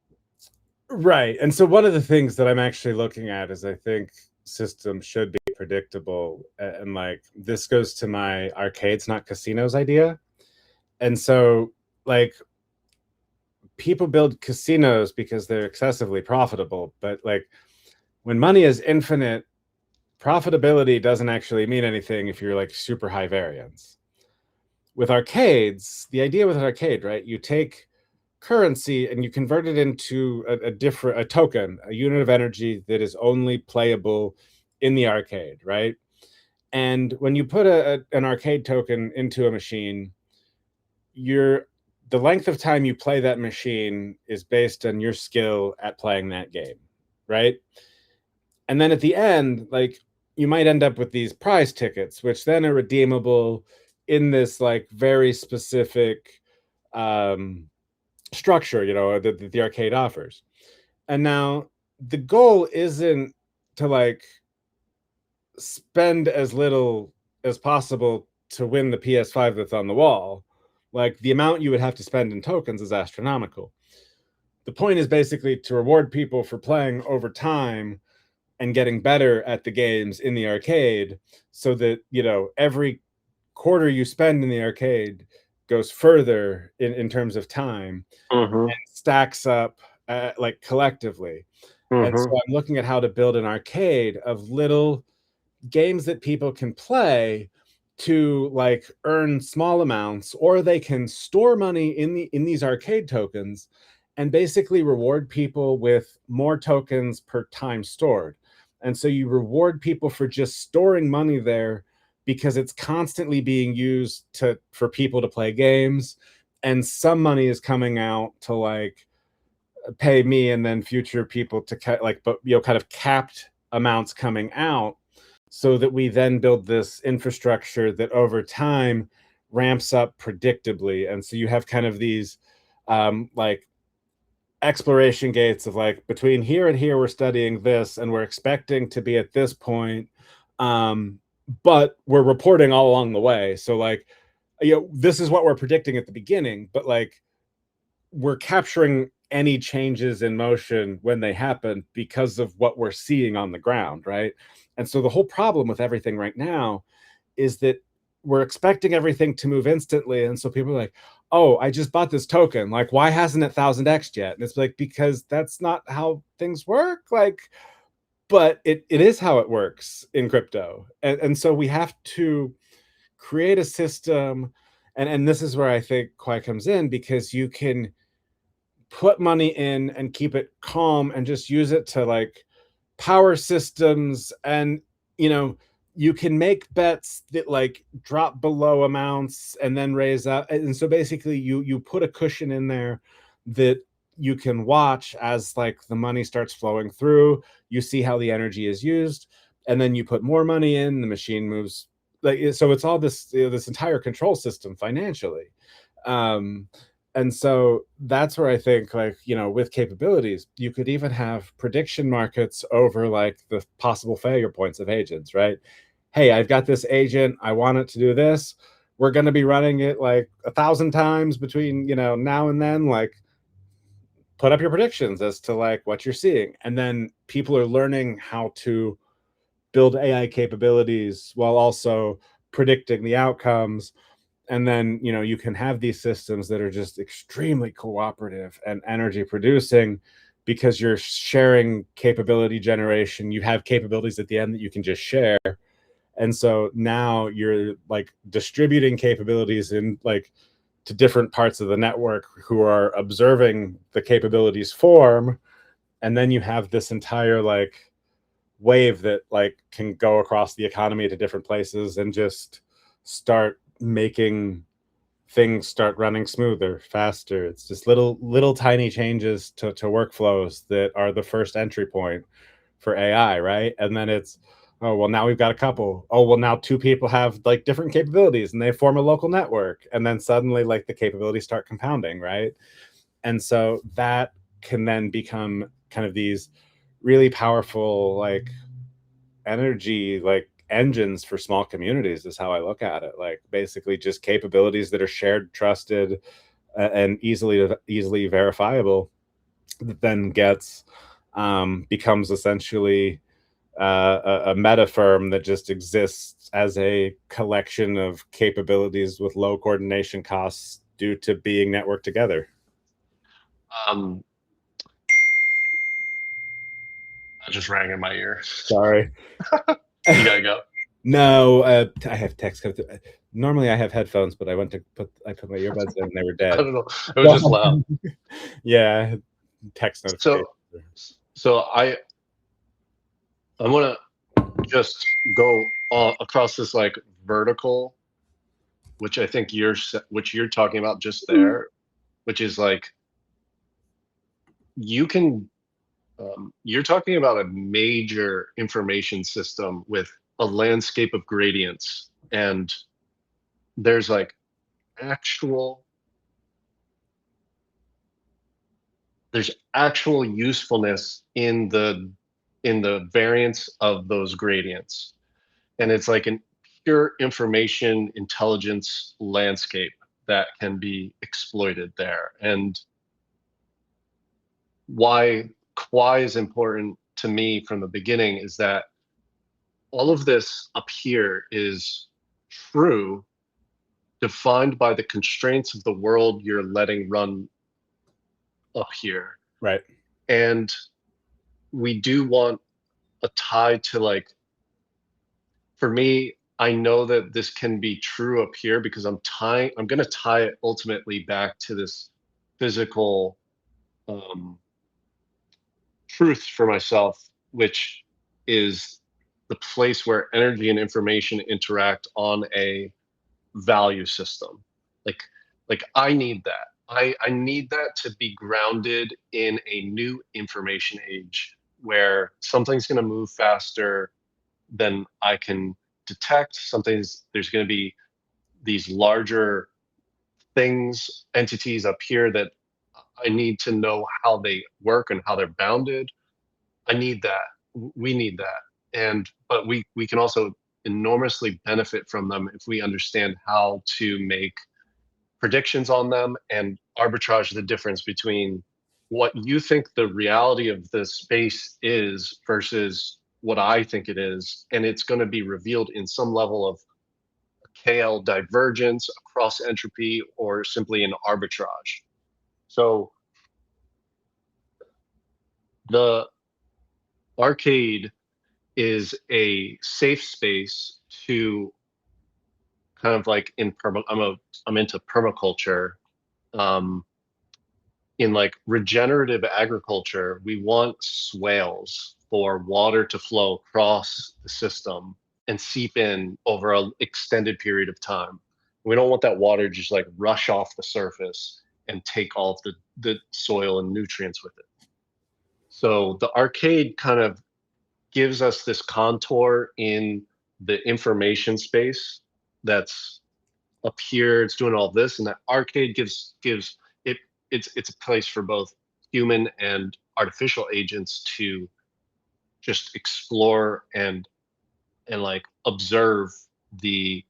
Right. And so one of the things that I'm actually looking at is I think systems should be predictable. And like, this goes to my arcades, not casinos idea. And so, like, people build casinos because they're excessively profitable, but like, when money is infinite, profitability doesn't actually mean anything if you're like super high variance. With arcades, the idea with an arcade, right? You take currency and you convert it into a token, a unit of energy that is only playable in the arcade, right? And when you put an arcade token into a machine, the length of time you play that machine is based on your skill at playing that game, right? And then at the end, like, you might end up with these prize tickets, which then are redeemable in this like very specific structure, that the arcade offers. And now the goal isn't to like spend as little as possible to win the PS5 that's on the wall. Like, the amount you would have to spend in tokens is astronomical. The point is basically to reward people for playing over time and getting better at the games in the arcade, so that every quarter you spend in the arcade goes further in terms of time, Mm-hmm. and stacks up like collectively. And so Mm-hmm. I'm looking at how to build an arcade of little games that people can play to like earn small amounts, or they can store money in these arcade tokens and basically reward people with more tokens per time stored. And so you reward people for just storing money there because it's constantly being used for people to play games, and some money is coming out to like pay me and then future people to like, but kind of capped amounts coming out, so that we then build this infrastructure that over time ramps up predictably. And so you have kind of these like exploration gates of like, between here and here we're studying this and we're expecting to be at this point, but we're reporting all along the way. So like, this is what we're predicting at the beginning, but like, we're capturing any changes in motion when they happen because of what we're seeing on the ground, right? And so the whole problem with everything right now is that we're expecting everything to move instantly. And so people are like, oh, I just bought this token. Like, why hasn't it 1000x yet? And it's like, because that's not how things work. Like, but it is how it works in crypto. And so we have to create a system. And this is where I think Quai comes in, because you can put money in and keep it calm and just use it to like power systems. And you can make bets that like drop below amounts and then raise up. And so basically you put a cushion in there that you can watch as like the money starts flowing through. You see how the energy is used, and then you put more money in, the machine moves. Like, so it's all this this entire control system financially. um and so that's where I think, like, with capabilities, you could even have prediction markets over like the possible failure points of agents, right? Hey, I've got this agent, I want it to do this. We're going to be running it like 1,000 times between, now and then. Like, put up your predictions as to like what you're seeing. And then people are learning how to build AI capabilities while also predicting the outcomes. And then you can have these systems that are just extremely cooperative and energy producing, because you're sharing capability generation. You have capabilities at the end that you can just share. And so now you're like distributing capabilities in like to different parts of the network who are observing the capabilities form. And then you have this entire like wave that like can go across the economy to different places and just start making things start running smoother, faster. It's just little tiny changes to workflows that are the first entry point for AI, right? And then it's, oh well, now we've got a couple. Oh well, now two people have like different capabilities and they form a local network. And then suddenly like the capabilities start compounding, right? And so that can then become kind of these really powerful like energy like engines for small communities, is how I look at it. Like, basically just capabilities that are shared, trusted, and easily verifiable, that then gets becomes essentially a metafirm that just exists as a collection of capabilities with low coordination costs due to being networked together. Um, I just rang in my ear. Sorry. You gotta go. No, I have text come through. Normally I have headphones, but I put my earbuds in and they were I dead. don't know. It was just loud. Yeah, text So, notifications. so I want to just go across this like vertical, which I think which you're talking about just there, which is like you can you're talking about a major information system with a landscape of gradients, and there's like actual there's actual usefulness in the variance of those gradients, and it's like an pure information intelligence landscape that can be exploited there. And why Quai is important to me from the beginning is that all of this up here is true, defined by the constraints of the world you're letting run up here. Right. And we do want a tie to like, for me, I know that this can be true up here because I'm going to tie it ultimately back to this physical um, truth for myself, which is the place where energy and information interact on a value system. Like, like I need that. I need that to be grounded in a new information age where something's going to move faster than I can detect. There's going to be these larger things, entities up here that I need to know how they work and how they're bounded. I need that. We need that. But we can also enormously benefit from them if we understand how to make predictions on them and arbitrage the difference between what you think the reality of the space is versus what I think it is. And it's going to be revealed in some level of KL divergence, cross entropy, or simply an arbitrage. So the arcade is a safe space to kind of like I'm into permaculture. Um, in like regenerative agriculture, we want swales for water to flow across the system and seep in over an extended period of time. We don't want that water just like rush off the surface and take all of the soil and nutrients with it. So the arcade kind of gives us this contour in the information space that's up here. It's doing all this, and that arcade gives it it's a place for both human and artificial agents to just explore and like observe the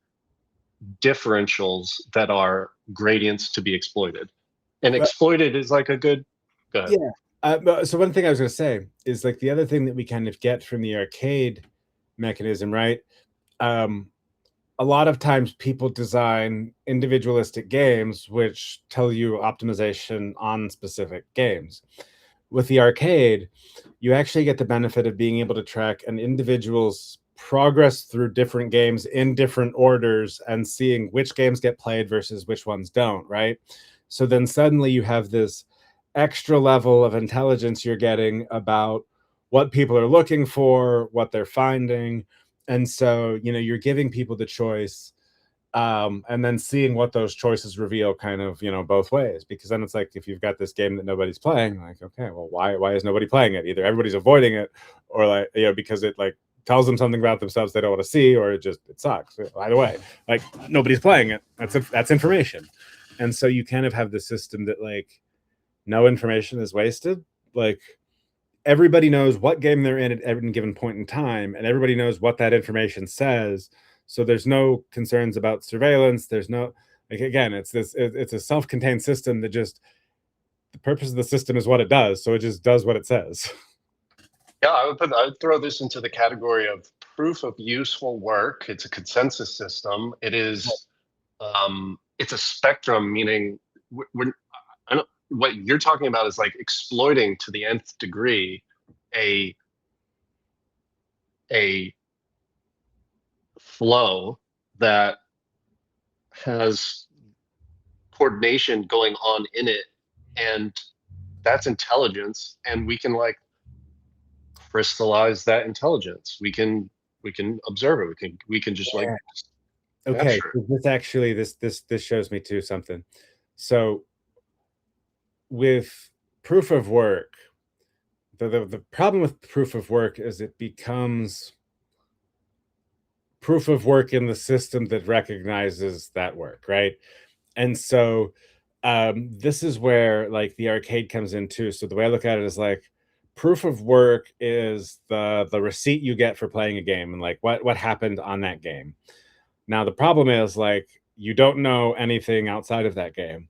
differentials that are gradients to be exploited. And But exploited is like a good go ahead. yeah. So one thing I was going to say is like the other thing that we kind of get from the arcade mechanism, right? Um, a lot of times people design individualistic games which tell you optimization on specific games. With the arcade, you actually get the benefit of being able to track an individual's progress through different games in different orders and seeing which games get played versus which ones don't, right? So then suddenly you have this extra level of intelligence you're getting about what people are looking for, what they're finding. And so, you're giving people the choice, and then seeing what those choices reveal kind of, both ways. Because then it's like, if you've got this game that nobody's playing, like, okay, well, why is nobody playing it? Either everybody's avoiding it, or like, because it like tells them something about themselves they don't want to see, or it sucks. Either way, like, nobody's playing it. That's information. And so you kind of have the system that like no information is wasted. Like, everybody knows what game they're in at every given point in time, and everybody knows what that information says. So there's no concerns about surveillance. There's no, like, again, it's a self-contained system that just, the purpose of the system is what it does. So it just does what it says. Yeah, I would throw this into the category of proof of useful work. It's a consensus system. It's a spectrum, meaning I don't, what you're talking about is like exploiting to the nth degree a a flow that has coordination going on in it, and that's intelligence, and we can like crystallize that intelligence. We can observe it. We can just like Okay. capture it. This actually, this shows me too something. So with proof of work, the problem with proof of work is it becomes proof of work in the system that recognizes that work, right? And so this is where like the arcade comes in too. So the way I look at it is like, proof of work is the receipt you get for playing a game and like what happened on that game. Now the problem is like you don't know anything outside of that game.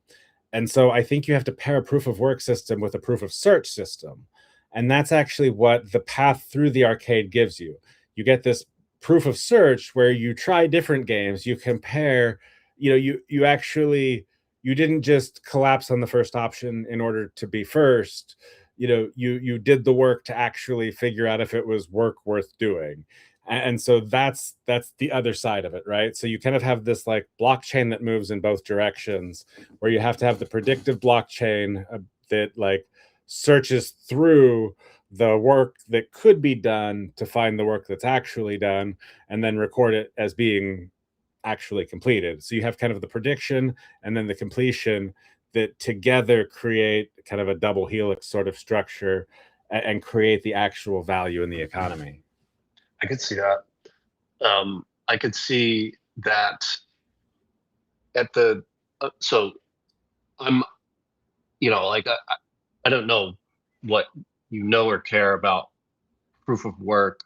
And so I think you have to pair a proof of work system with a proof of search system. And that's actually what the path through the arcade gives you. You get this proof of search where you try different games, you compare, you actually, you didn't just collapse on the first option in order to be first. You did the work to actually figure out if it was work worth doing. And so that's the other side of it, right? So you kind of have this like blockchain that moves in both directions, where you have to have the predictive blockchain that like searches through the work that could be done to find the work that's actually done, and then record it as being actually completed. So you have kind of the prediction and then the completion that together create kind of a double helix sort of structure and create the actual value in the economy. I could see that. I could see that at the so I'm like I don't know what you know or care about proof of work,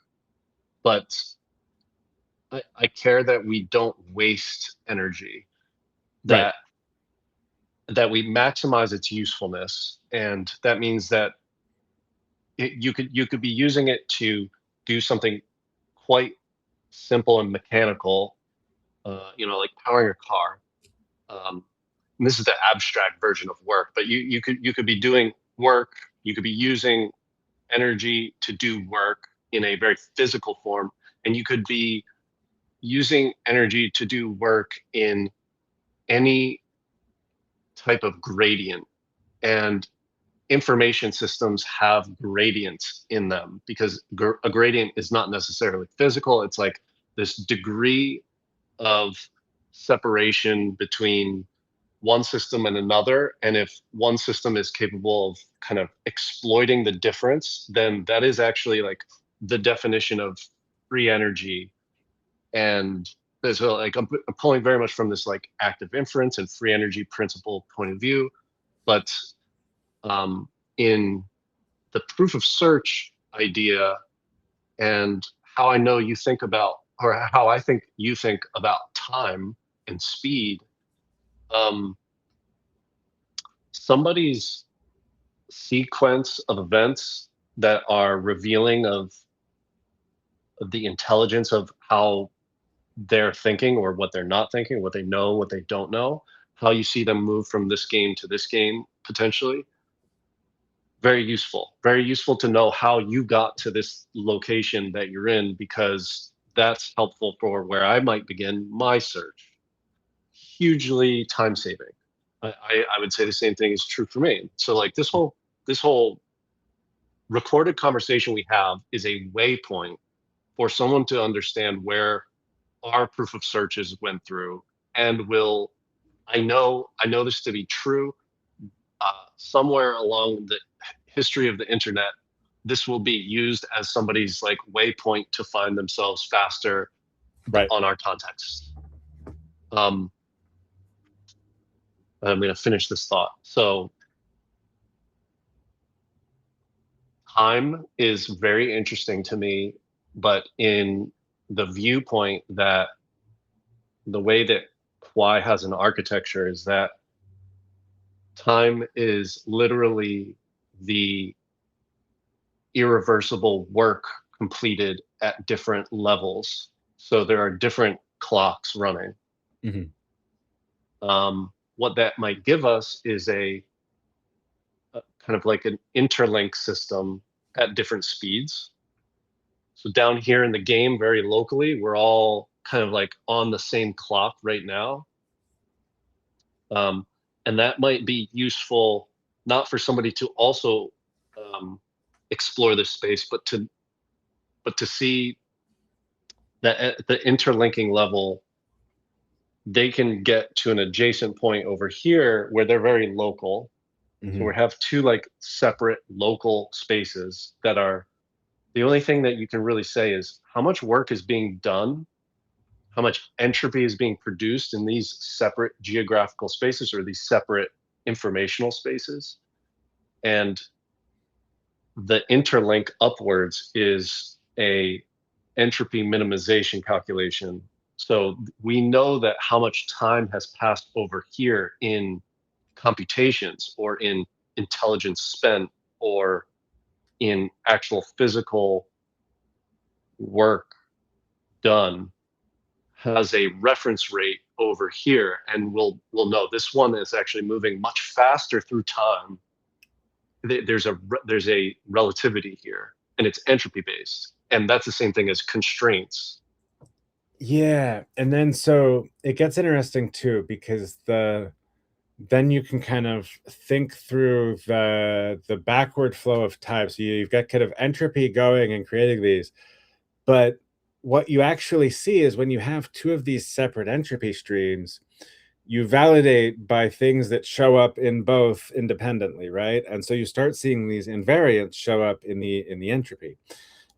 but I care that we don't waste energy, Right. that we maximize its usefulness, and that means that you could be using it to do something quite simple and mechanical, like powering a car. And this is the abstract version of work, but you could be doing work. You could be using energy to do work in a very physical form, and you could be using energy to do work in any type of gradient. And information systems have gradients in them because a gradient is not necessarily physical. It's like this degree of separation between one system and another. And if one system is capable of kind of exploiting the difference, then that is actually like the definition of free energy. And so like I'm pulling very much from this like active inference and free energy principle point of view. But in the proof of search idea, and how I know you think about, or how I think you think about time and speed, um, somebody's sequence of events that are revealing of the intelligence of how they're thinking or what they're not thinking, what they know, what they don't know, how you see them move from this game to this game potentially. Very useful to know how you got to this location that you're in, because that's helpful for where I might begin my search. Hugely time saving. I would say the same thing is true for me. So like this whole recorded conversation we have is a waypoint for someone to understand where our proof of searches went through, and will I know this to be true. Somewhere along the history of the internet, this will be used as somebody's like waypoint to find themselves faster Right. on our context. Um, I'm going to finish this thought. So time is very interesting to me, but in the viewpoint that the way that Kwai has an architecture is that time is literally the irreversible work completed at different levels. So there are different clocks running. Mm-hmm. What that might give us is a kind of like an interlink system at different speeds. So down here in the game, very locally, we're all kind of like on the same clock right now. Um, and that might be useful not for somebody to also explore this space, but to see that at the interlinking level, they can get to an adjacent point over here where they're very local. So Mm-hmm. we have two like separate local spaces that are, the only thing that you can really say is how much work is being done, how much entropy is being produced in these separate geographical spaces or these separate informational spaces. And the interlink upwards is a entropy minimization calculation. So we know that how much time has passed over here in computations or in intelligence spent or in actual physical work done has a reference rate over here, and we'll know this one is actually moving much faster through time. There's a relativity here, and it's entropy based, and that's the same thing as constraints. Yeah, and then so it gets interesting too because then you can kind of think through the backward flow of time. So you've got kind of entropy going and creating these, but what you actually see is when you have two of these separate entropy streams, you validate by things that show up in both independently, right? And so you start seeing these invariants show up in the entropy.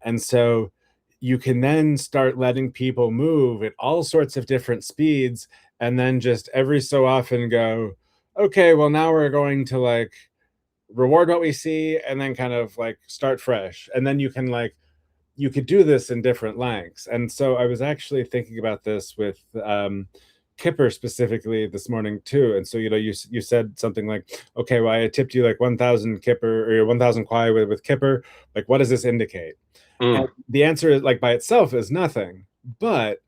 And so you can then start letting people move at all sorts of different speeds, and then just every so often go, okay, well, now we're going to like reward what we see and then kind of like start fresh. And then you can like, you could do this in different lengths. And so I was actually thinking about this with Kipper specifically this morning too. And so, you know, you said something like, okay, well, I tipped you like 1,000 Kipper or 1,000 Kwai with Kipper. Like, what does this indicate? And Mm. the answer is like by itself is nothing. But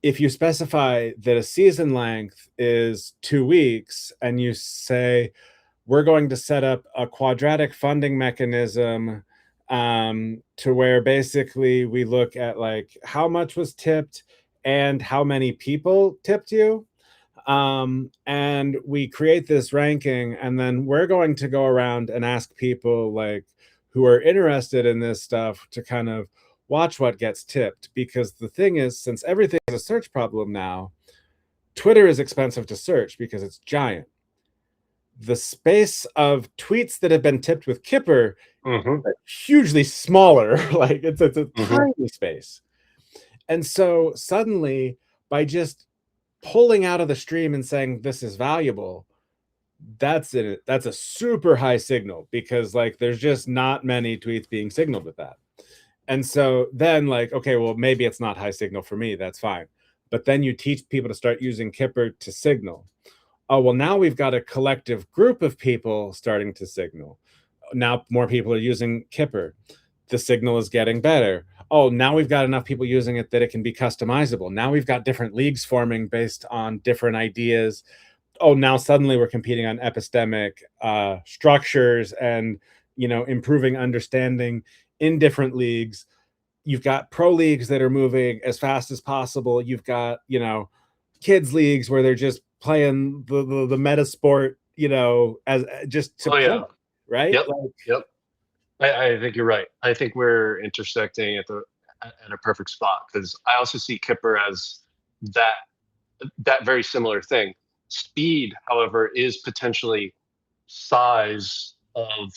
if you specify that a season length is 2 weeks and you say, we're going to set up a quadratic funding mechanism to where basically we look at like how much was tipped and how many people tipped you. And we create this ranking, and then we're going to go around and ask people like who are interested in this stuff to kind of watch what gets tipped. Because the thing is, since everything is a search problem now, Twitter is expensive to search because it's giant. The space of tweets that have been tipped with Kipper Hmm. hugely smaller. Like it's a Hmm. tiny space. And so suddenly, by just pulling out of the stream and saying this is valuable, that's it. That's a super high signal because like there's just not many tweets being signaled with that. And so then like, okay, well, maybe it's not high signal for me. That's fine. But then you teach people to start using Kipper to signal. Oh, well, now we've got a collective group of people starting to signal. Now more people are using Kipper. The signal is getting better. Oh, now we've got enough people using it that it can be customizable. Now we've got different leagues forming based on different ideas. Oh, now suddenly we're competing on epistemic structures and, you know, improving understanding in different leagues. You've got pro leagues that are moving as fast as possible. You've got, you know, kids leagues where they're just playing the meta sport, you know, as just to Oh play, yeah. right? Yep. Like, Yep. I think you're right. I think we're intersecting at a perfect spot because I also see Kipper as that that very similar thing. Speed, however, is potentially size of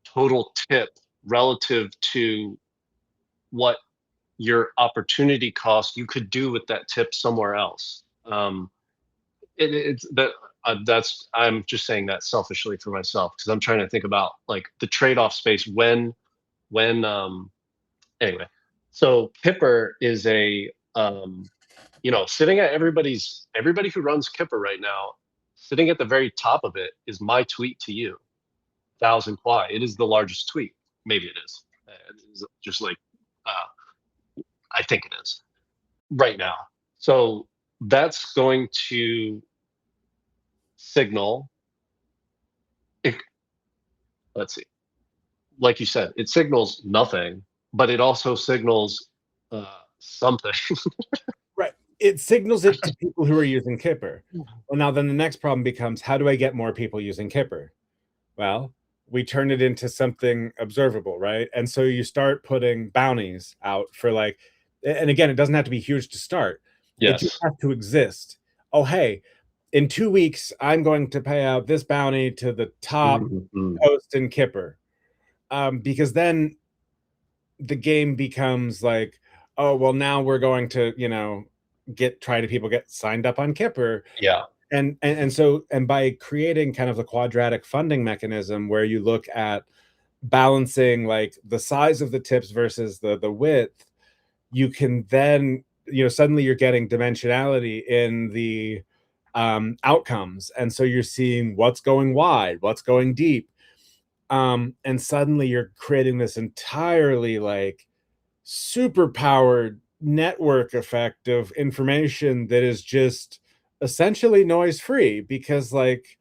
total tip relative to what your opportunity cost you could do with that tip somewhere else. It's that that's I'm just saying that selfishly for myself because I'm trying to think about like the trade-off space when anyway. So Kipper is a sitting at everybody who runs Kipper right now, sitting at the very top of it is my tweet to you, 1,000 Kwai. It is the largest tweet. Maybe it is. It's just like I think it is right now. So that's going to signal. It, let's see. Like you said, it signals nothing, but it also signals something. right. It signals it to people who are using Kipper. Well, now then the next problem becomes how do I get more people using Kipper? Well, we turn it into something observable, right? And so you start putting bounties out for like, and again, it doesn't have to be huge to start. It just Yes. has to exist. Oh, hey, in 2 weeks, I'm going to pay out this bounty to the top Mhm. post in Kipper. Because then the game becomes like, oh, well, now we're going to, you know, try to people get signed up on Kipper. Yeah. And so and by creating kind of the quadratic funding mechanism where you look at balancing like the size of the tips versus the width, you can then, you know, suddenly you're getting dimensionality in the outcomes, and so you're seeing what's going wide, what's going deep, and suddenly you're creating this entirely like super powered network effect of information that is just essentially noise free because like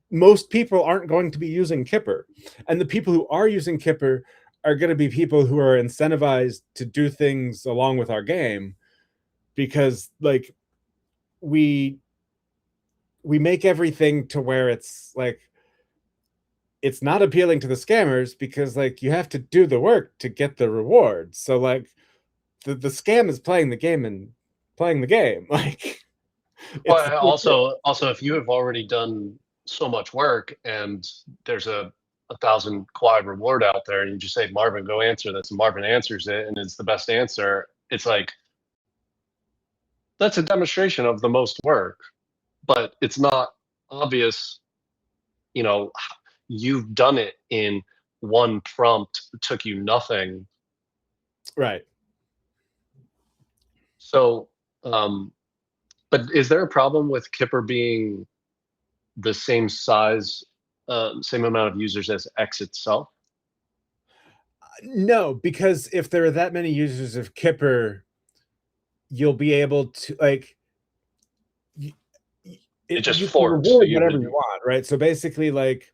most people aren't going to be using Kipper, and the people who are using Kipper are going to be people who are incentivized to do things along with our game because like we we make everything to where it's like it's not appealing to the scammers because like you have to do the work to get the reward. So like the scam is playing the game and playing the game. Like It's Well, also, if you have already done so much work and there's a thousand quad reward out there, and you just say, Marvin, go answer this, and Marvin answers it, and it's the best answer. It's like that's a demonstration of the most work, but it's not obvious. You know, you've done it in one prompt, it took you nothing. right. So, um, but is there a problem with Kipper being the same size, same amount of users as X itself? No, because if there are that many users of Kipper, you'll be able to like y- It just you can forks. So reward you whatever would, you want, right? So basically, like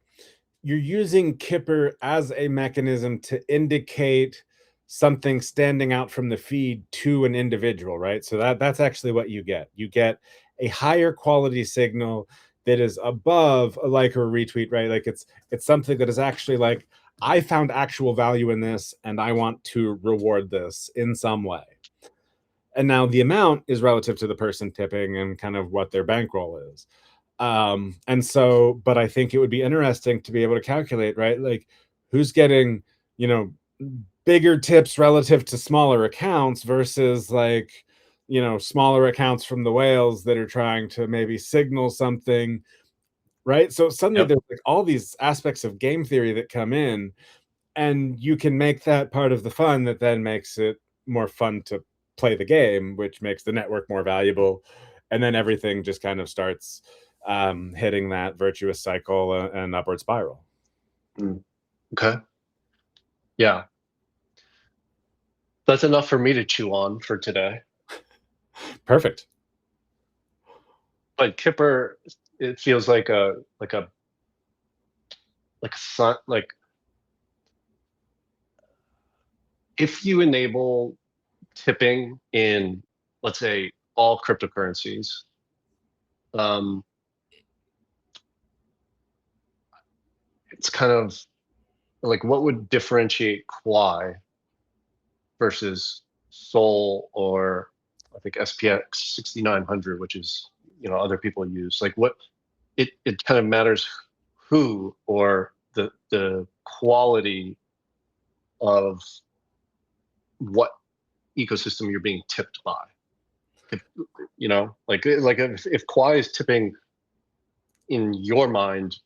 you're using Kipper as a mechanism to indicate something standing out from the feed to an individual, right? So that's actually what you get. You get a higher quality signal that is above a like or a retweet, right? Like it's something that is actually like, I found actual value in this and I want to reward this in some way. And now the amount is relative to the person tipping and kind of what their bankroll is. And so, but I think it would be interesting to be able to calculate, right? Like who's getting, you know, bigger tips relative to smaller accounts versus like, you know, smaller accounts from the whales that are trying to maybe signal something, right? So suddenly yep. there's like all these aspects of game theory that come in, and you can make that part of the fun that then makes it more fun to play the game, which makes the network more valuable. And then everything just kind of starts hitting that virtuous cycle and upward spiral. Mm. Okay. Yeah. That's enough for me to chew on for today. Perfect. But Kipper, it feels like like if you enable tipping in, let's say, all cryptocurrencies, um, it's kind of like what would differentiate Quai versus Sol, or I think SPX 6900, which is, other people use. Like what it kind of matters who, or the quality of what ecosystem you're being tipped by. If, like if Quai is tipping in your mind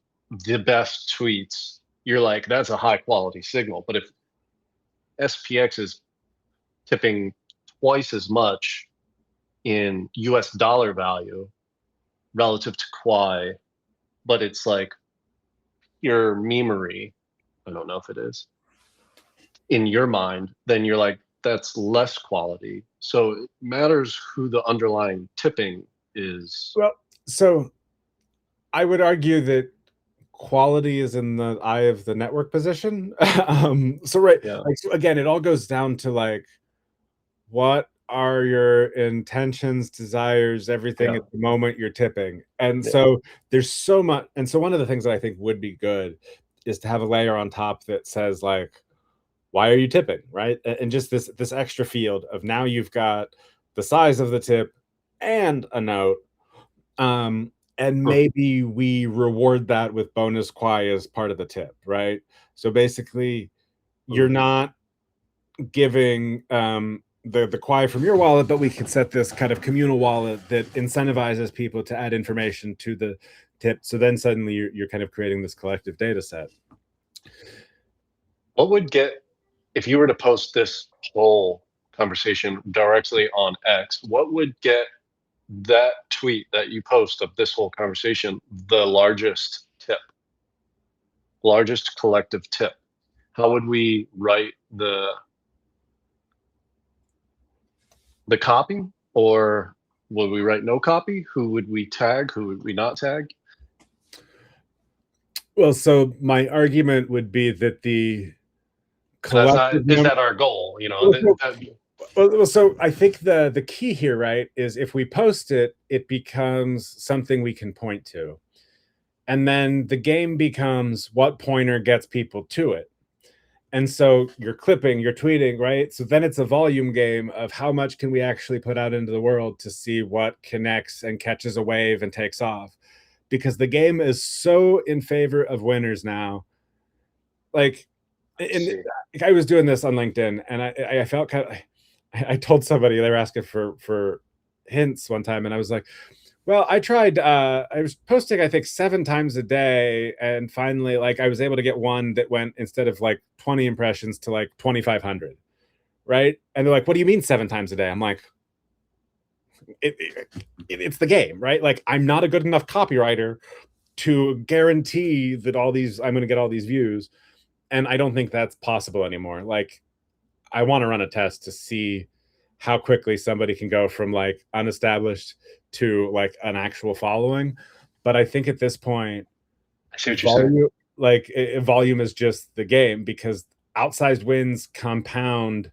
the best tweets, you're like, that's a high quality signal. But if SPX is tipping twice as much in US dollar value relative to Quai, but it's like your memery, I don't know if it is, in your mind, then you're like, that's less quality. So it matters who the underlying tipping is. Well, so I would argue that quality is in the eye of the network position. So right, Yeah. like so again, it all goes down to like what are your intentions, desires, everything Yeah. at the moment you're tipping. And Yeah. so there's so much. And so one of the things that I think would be good is to have a layer on top that says like, why are you tipping, right? And just this extra field of now you've got the size of the tip and a note. And Huh. maybe we reward that with bonus Quai as part of the tip, right? So basically, you're Hmm. not giving the Quai from your wallet, but we could set this kind of communal wallet that incentivizes people to add information to the tip. So then suddenly you're kind of creating this collective data set. What would get, if you were to post this whole conversation directly on X, what would get that tweet that you post of this whole conversation the largest tip, largest collective tip? How would we write the copy, or would we write no copy? Who would we tag? Who would we not tag? Well, so my argument would be that the That's not, collective is number. that our goal? Well, so I think the key here, right, is if we post it, it becomes something we can point to. And then the game becomes what pointer gets people to it. And so you're clipping, you're tweeting, right? So then it's a volume game of how much can we actually put out into the world to see what connects and catches a wave and takes off. Because the game is so in favor of winners now. Like, and I was doing this on LinkedIn, and I felt kind of, I told somebody, they were asking for hints one time, and I was like, well, I tried, I was posting, I think 7 times a day. And finally, like, I was able to get one that went, instead of like 20 impressions, to like 2,500. Right. And they're like, what do you mean 7 times a day? I'm like, it's the game, right? Like, I'm not a good enough copywriter to guarantee that I'm going to get all these views. And I don't think that's possible anymore. Like, I want to run a test to see how quickly somebody can go from like unestablished to like an actual following. But I think at this point, I see what you're saying. Like, volume is just the game, because outsized wins compound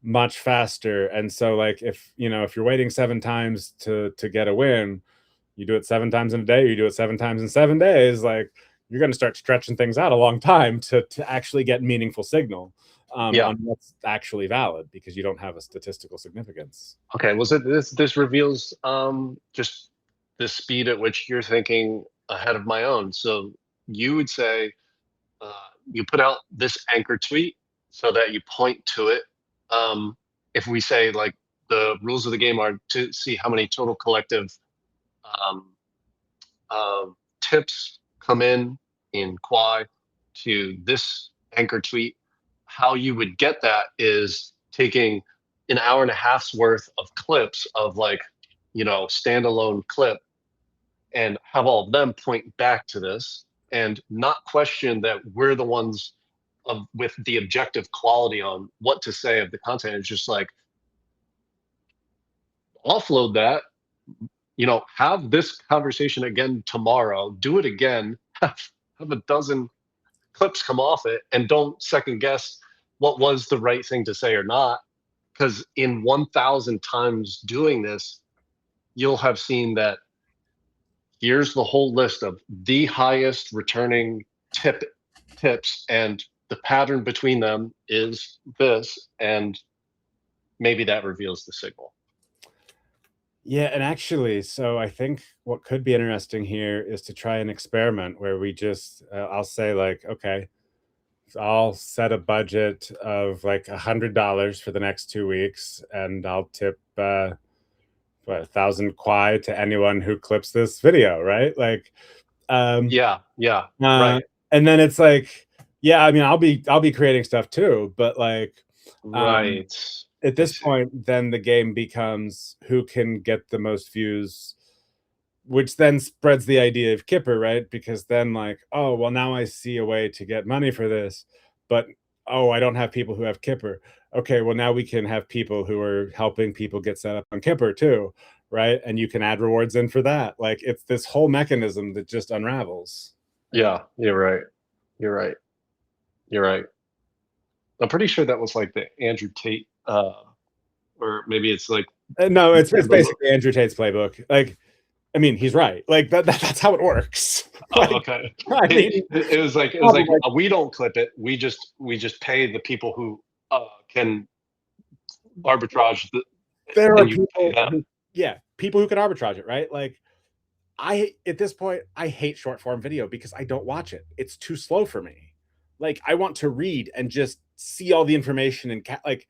much faster. And so, like, if you're waiting 7 times to get a win, you do it 7 times in a day, you do it 7 times in 7 days, like, you're going to start stretching things out a long time to actually get meaningful signal on what's actually valid, because you don't have a statistical significance. Okay, well, this reveals just the speed at which you're thinking ahead of my own. So you would say you put out this anchor tweet so that you point to it. If we say, like, the rules of the game are to see how many total collective um, tips come in Quai to this anchor tweet, how you would get that is taking an hour and a half's worth of clips of, like, standalone clip, and have all of them point back to this, and not question that we're the ones with the objective quality on what to say of the content. It's just like, offload that, have this conversation again tomorrow, do it again, have a dozen clips come off it, and don't second guess what was the right thing to say or not. Because in 1,000 times doing this, you'll have seen that here's the whole list of the highest returning tips, and the pattern between them is this, and maybe that reveals the signal. Yeah, and actually, so I think what could be interesting here is to try an experiment where we just, I'll say, like, okay, I'll set a budget of like $100 for the next 2 weeks, and I'll tip 1,000 Quai to anyone who clips this video, right? Like, yeah, right. And then it's like, yeah, I mean, I'll be creating stuff too, but like, Right. At this point, then the game becomes who can get the most views, which then spreads the idea of Kipper, right? Because then, like, oh, well, now I see a way to get money for this, but oh, I don't have people who have Kipper. Okay, well, now we can have people who are helping people get set up on Kipper too, right? And you can add rewards in for that. Like, it's this whole mechanism that just unravels. Yeah, you're right. You're right. You're right. I'm pretty sure that was like the Andrew Tate, or maybe it's like, no, it's basically Andrew Tate's playbook. Like, I mean, he's right. Like, that's how it works. Like, okay. I mean, it was like we don't clip it. We just pay the people who can arbitrage the. There are people, people who can arbitrage it, right? Like, at this point, I hate short form video because I don't watch it. It's too slow for me. Like, I want to read and just see all the information, and like,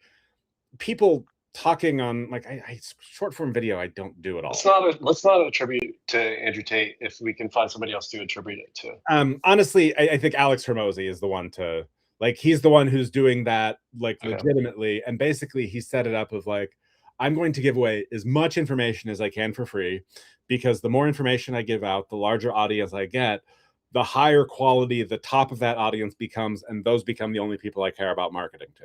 people talking on, like, I short form video, I don't do at all. Let's not attribute to Andrew Tate if we can find somebody else to attribute it to. Honestly, I think Alex Hormozy is the one to, like, he's the one who's doing that, like, legitimately. And basically he set it up of like, I'm going to give away as much information as I can for free, because the more information I give out, the larger audience I get, the higher quality the top of that audience becomes, and those become the only people I care about marketing to.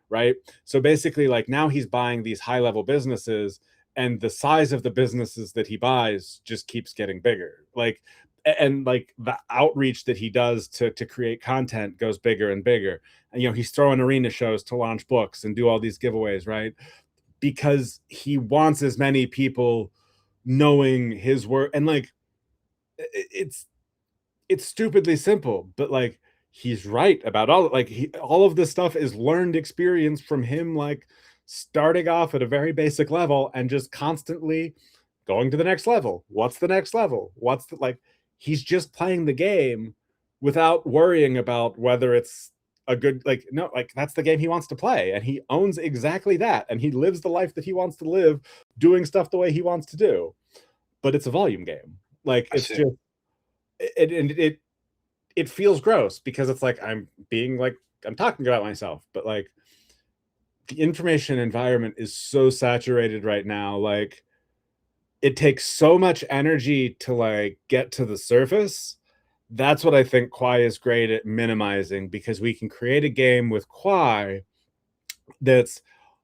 Right. So basically, like, now he's buying these high level businesses, and the size of the businesses that he buys just keeps getting bigger. Like, and like the outreach that he does to create content goes bigger and bigger. And, he's throwing arena shows to launch books and do all these giveaways, right? Because he wants as many people knowing his work. And like, it's stupidly simple, but like, he's right about all of this stuff is learned experience from him, like starting off at a very basic level and just constantly going to the next level. What's the next level? What's the like he's just playing the game without worrying about whether it's a good no, like that's the game he wants to play, and he owns exactly that, and he lives the life that he wants to live, doing stuff the way he wants to do. But it's a volume game. Like it's just it feels gross because it's like I'm talking about myself, but like the information environment is so saturated right now. Like it takes so much energy to like get to the surface. That's what I think Quai is great at minimizing, because we can create a game with Quai that's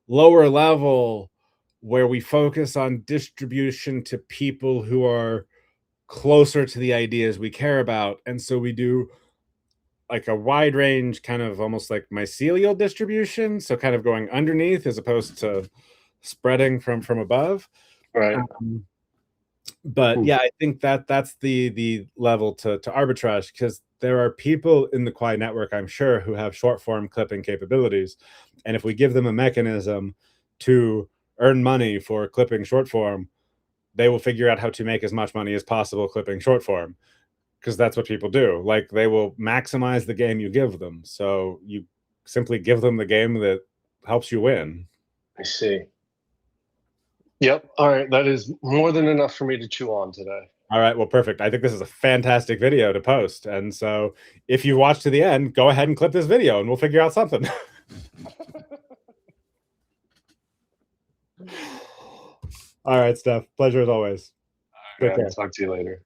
lower level, where we focus on distribution to people who are closer to the ideas we care about. And so we do like a wide range, kind of almost like mycelial distribution, so kind of going underneath as opposed to spreading from above. Right. But yeah, I think that's the level to arbitrage, because there are people in the Quai network, I'm sure, who have short form clipping capabilities, and if we give them a mechanism to earn money for clipping short form, they will figure out how to make as much money as possible clipping short form, because that's what people do. Like they will maximize the game you give them. So you simply give them the game that helps you win. I see. Yep. All right. That is more than enough for me to chew on today. All right. Well, perfect. I think this is a fantastic video to post. And so if you watch to the end, go ahead and clip this video and we'll figure out something. All right, Steph. Pleasure as always. All right, talk to you later.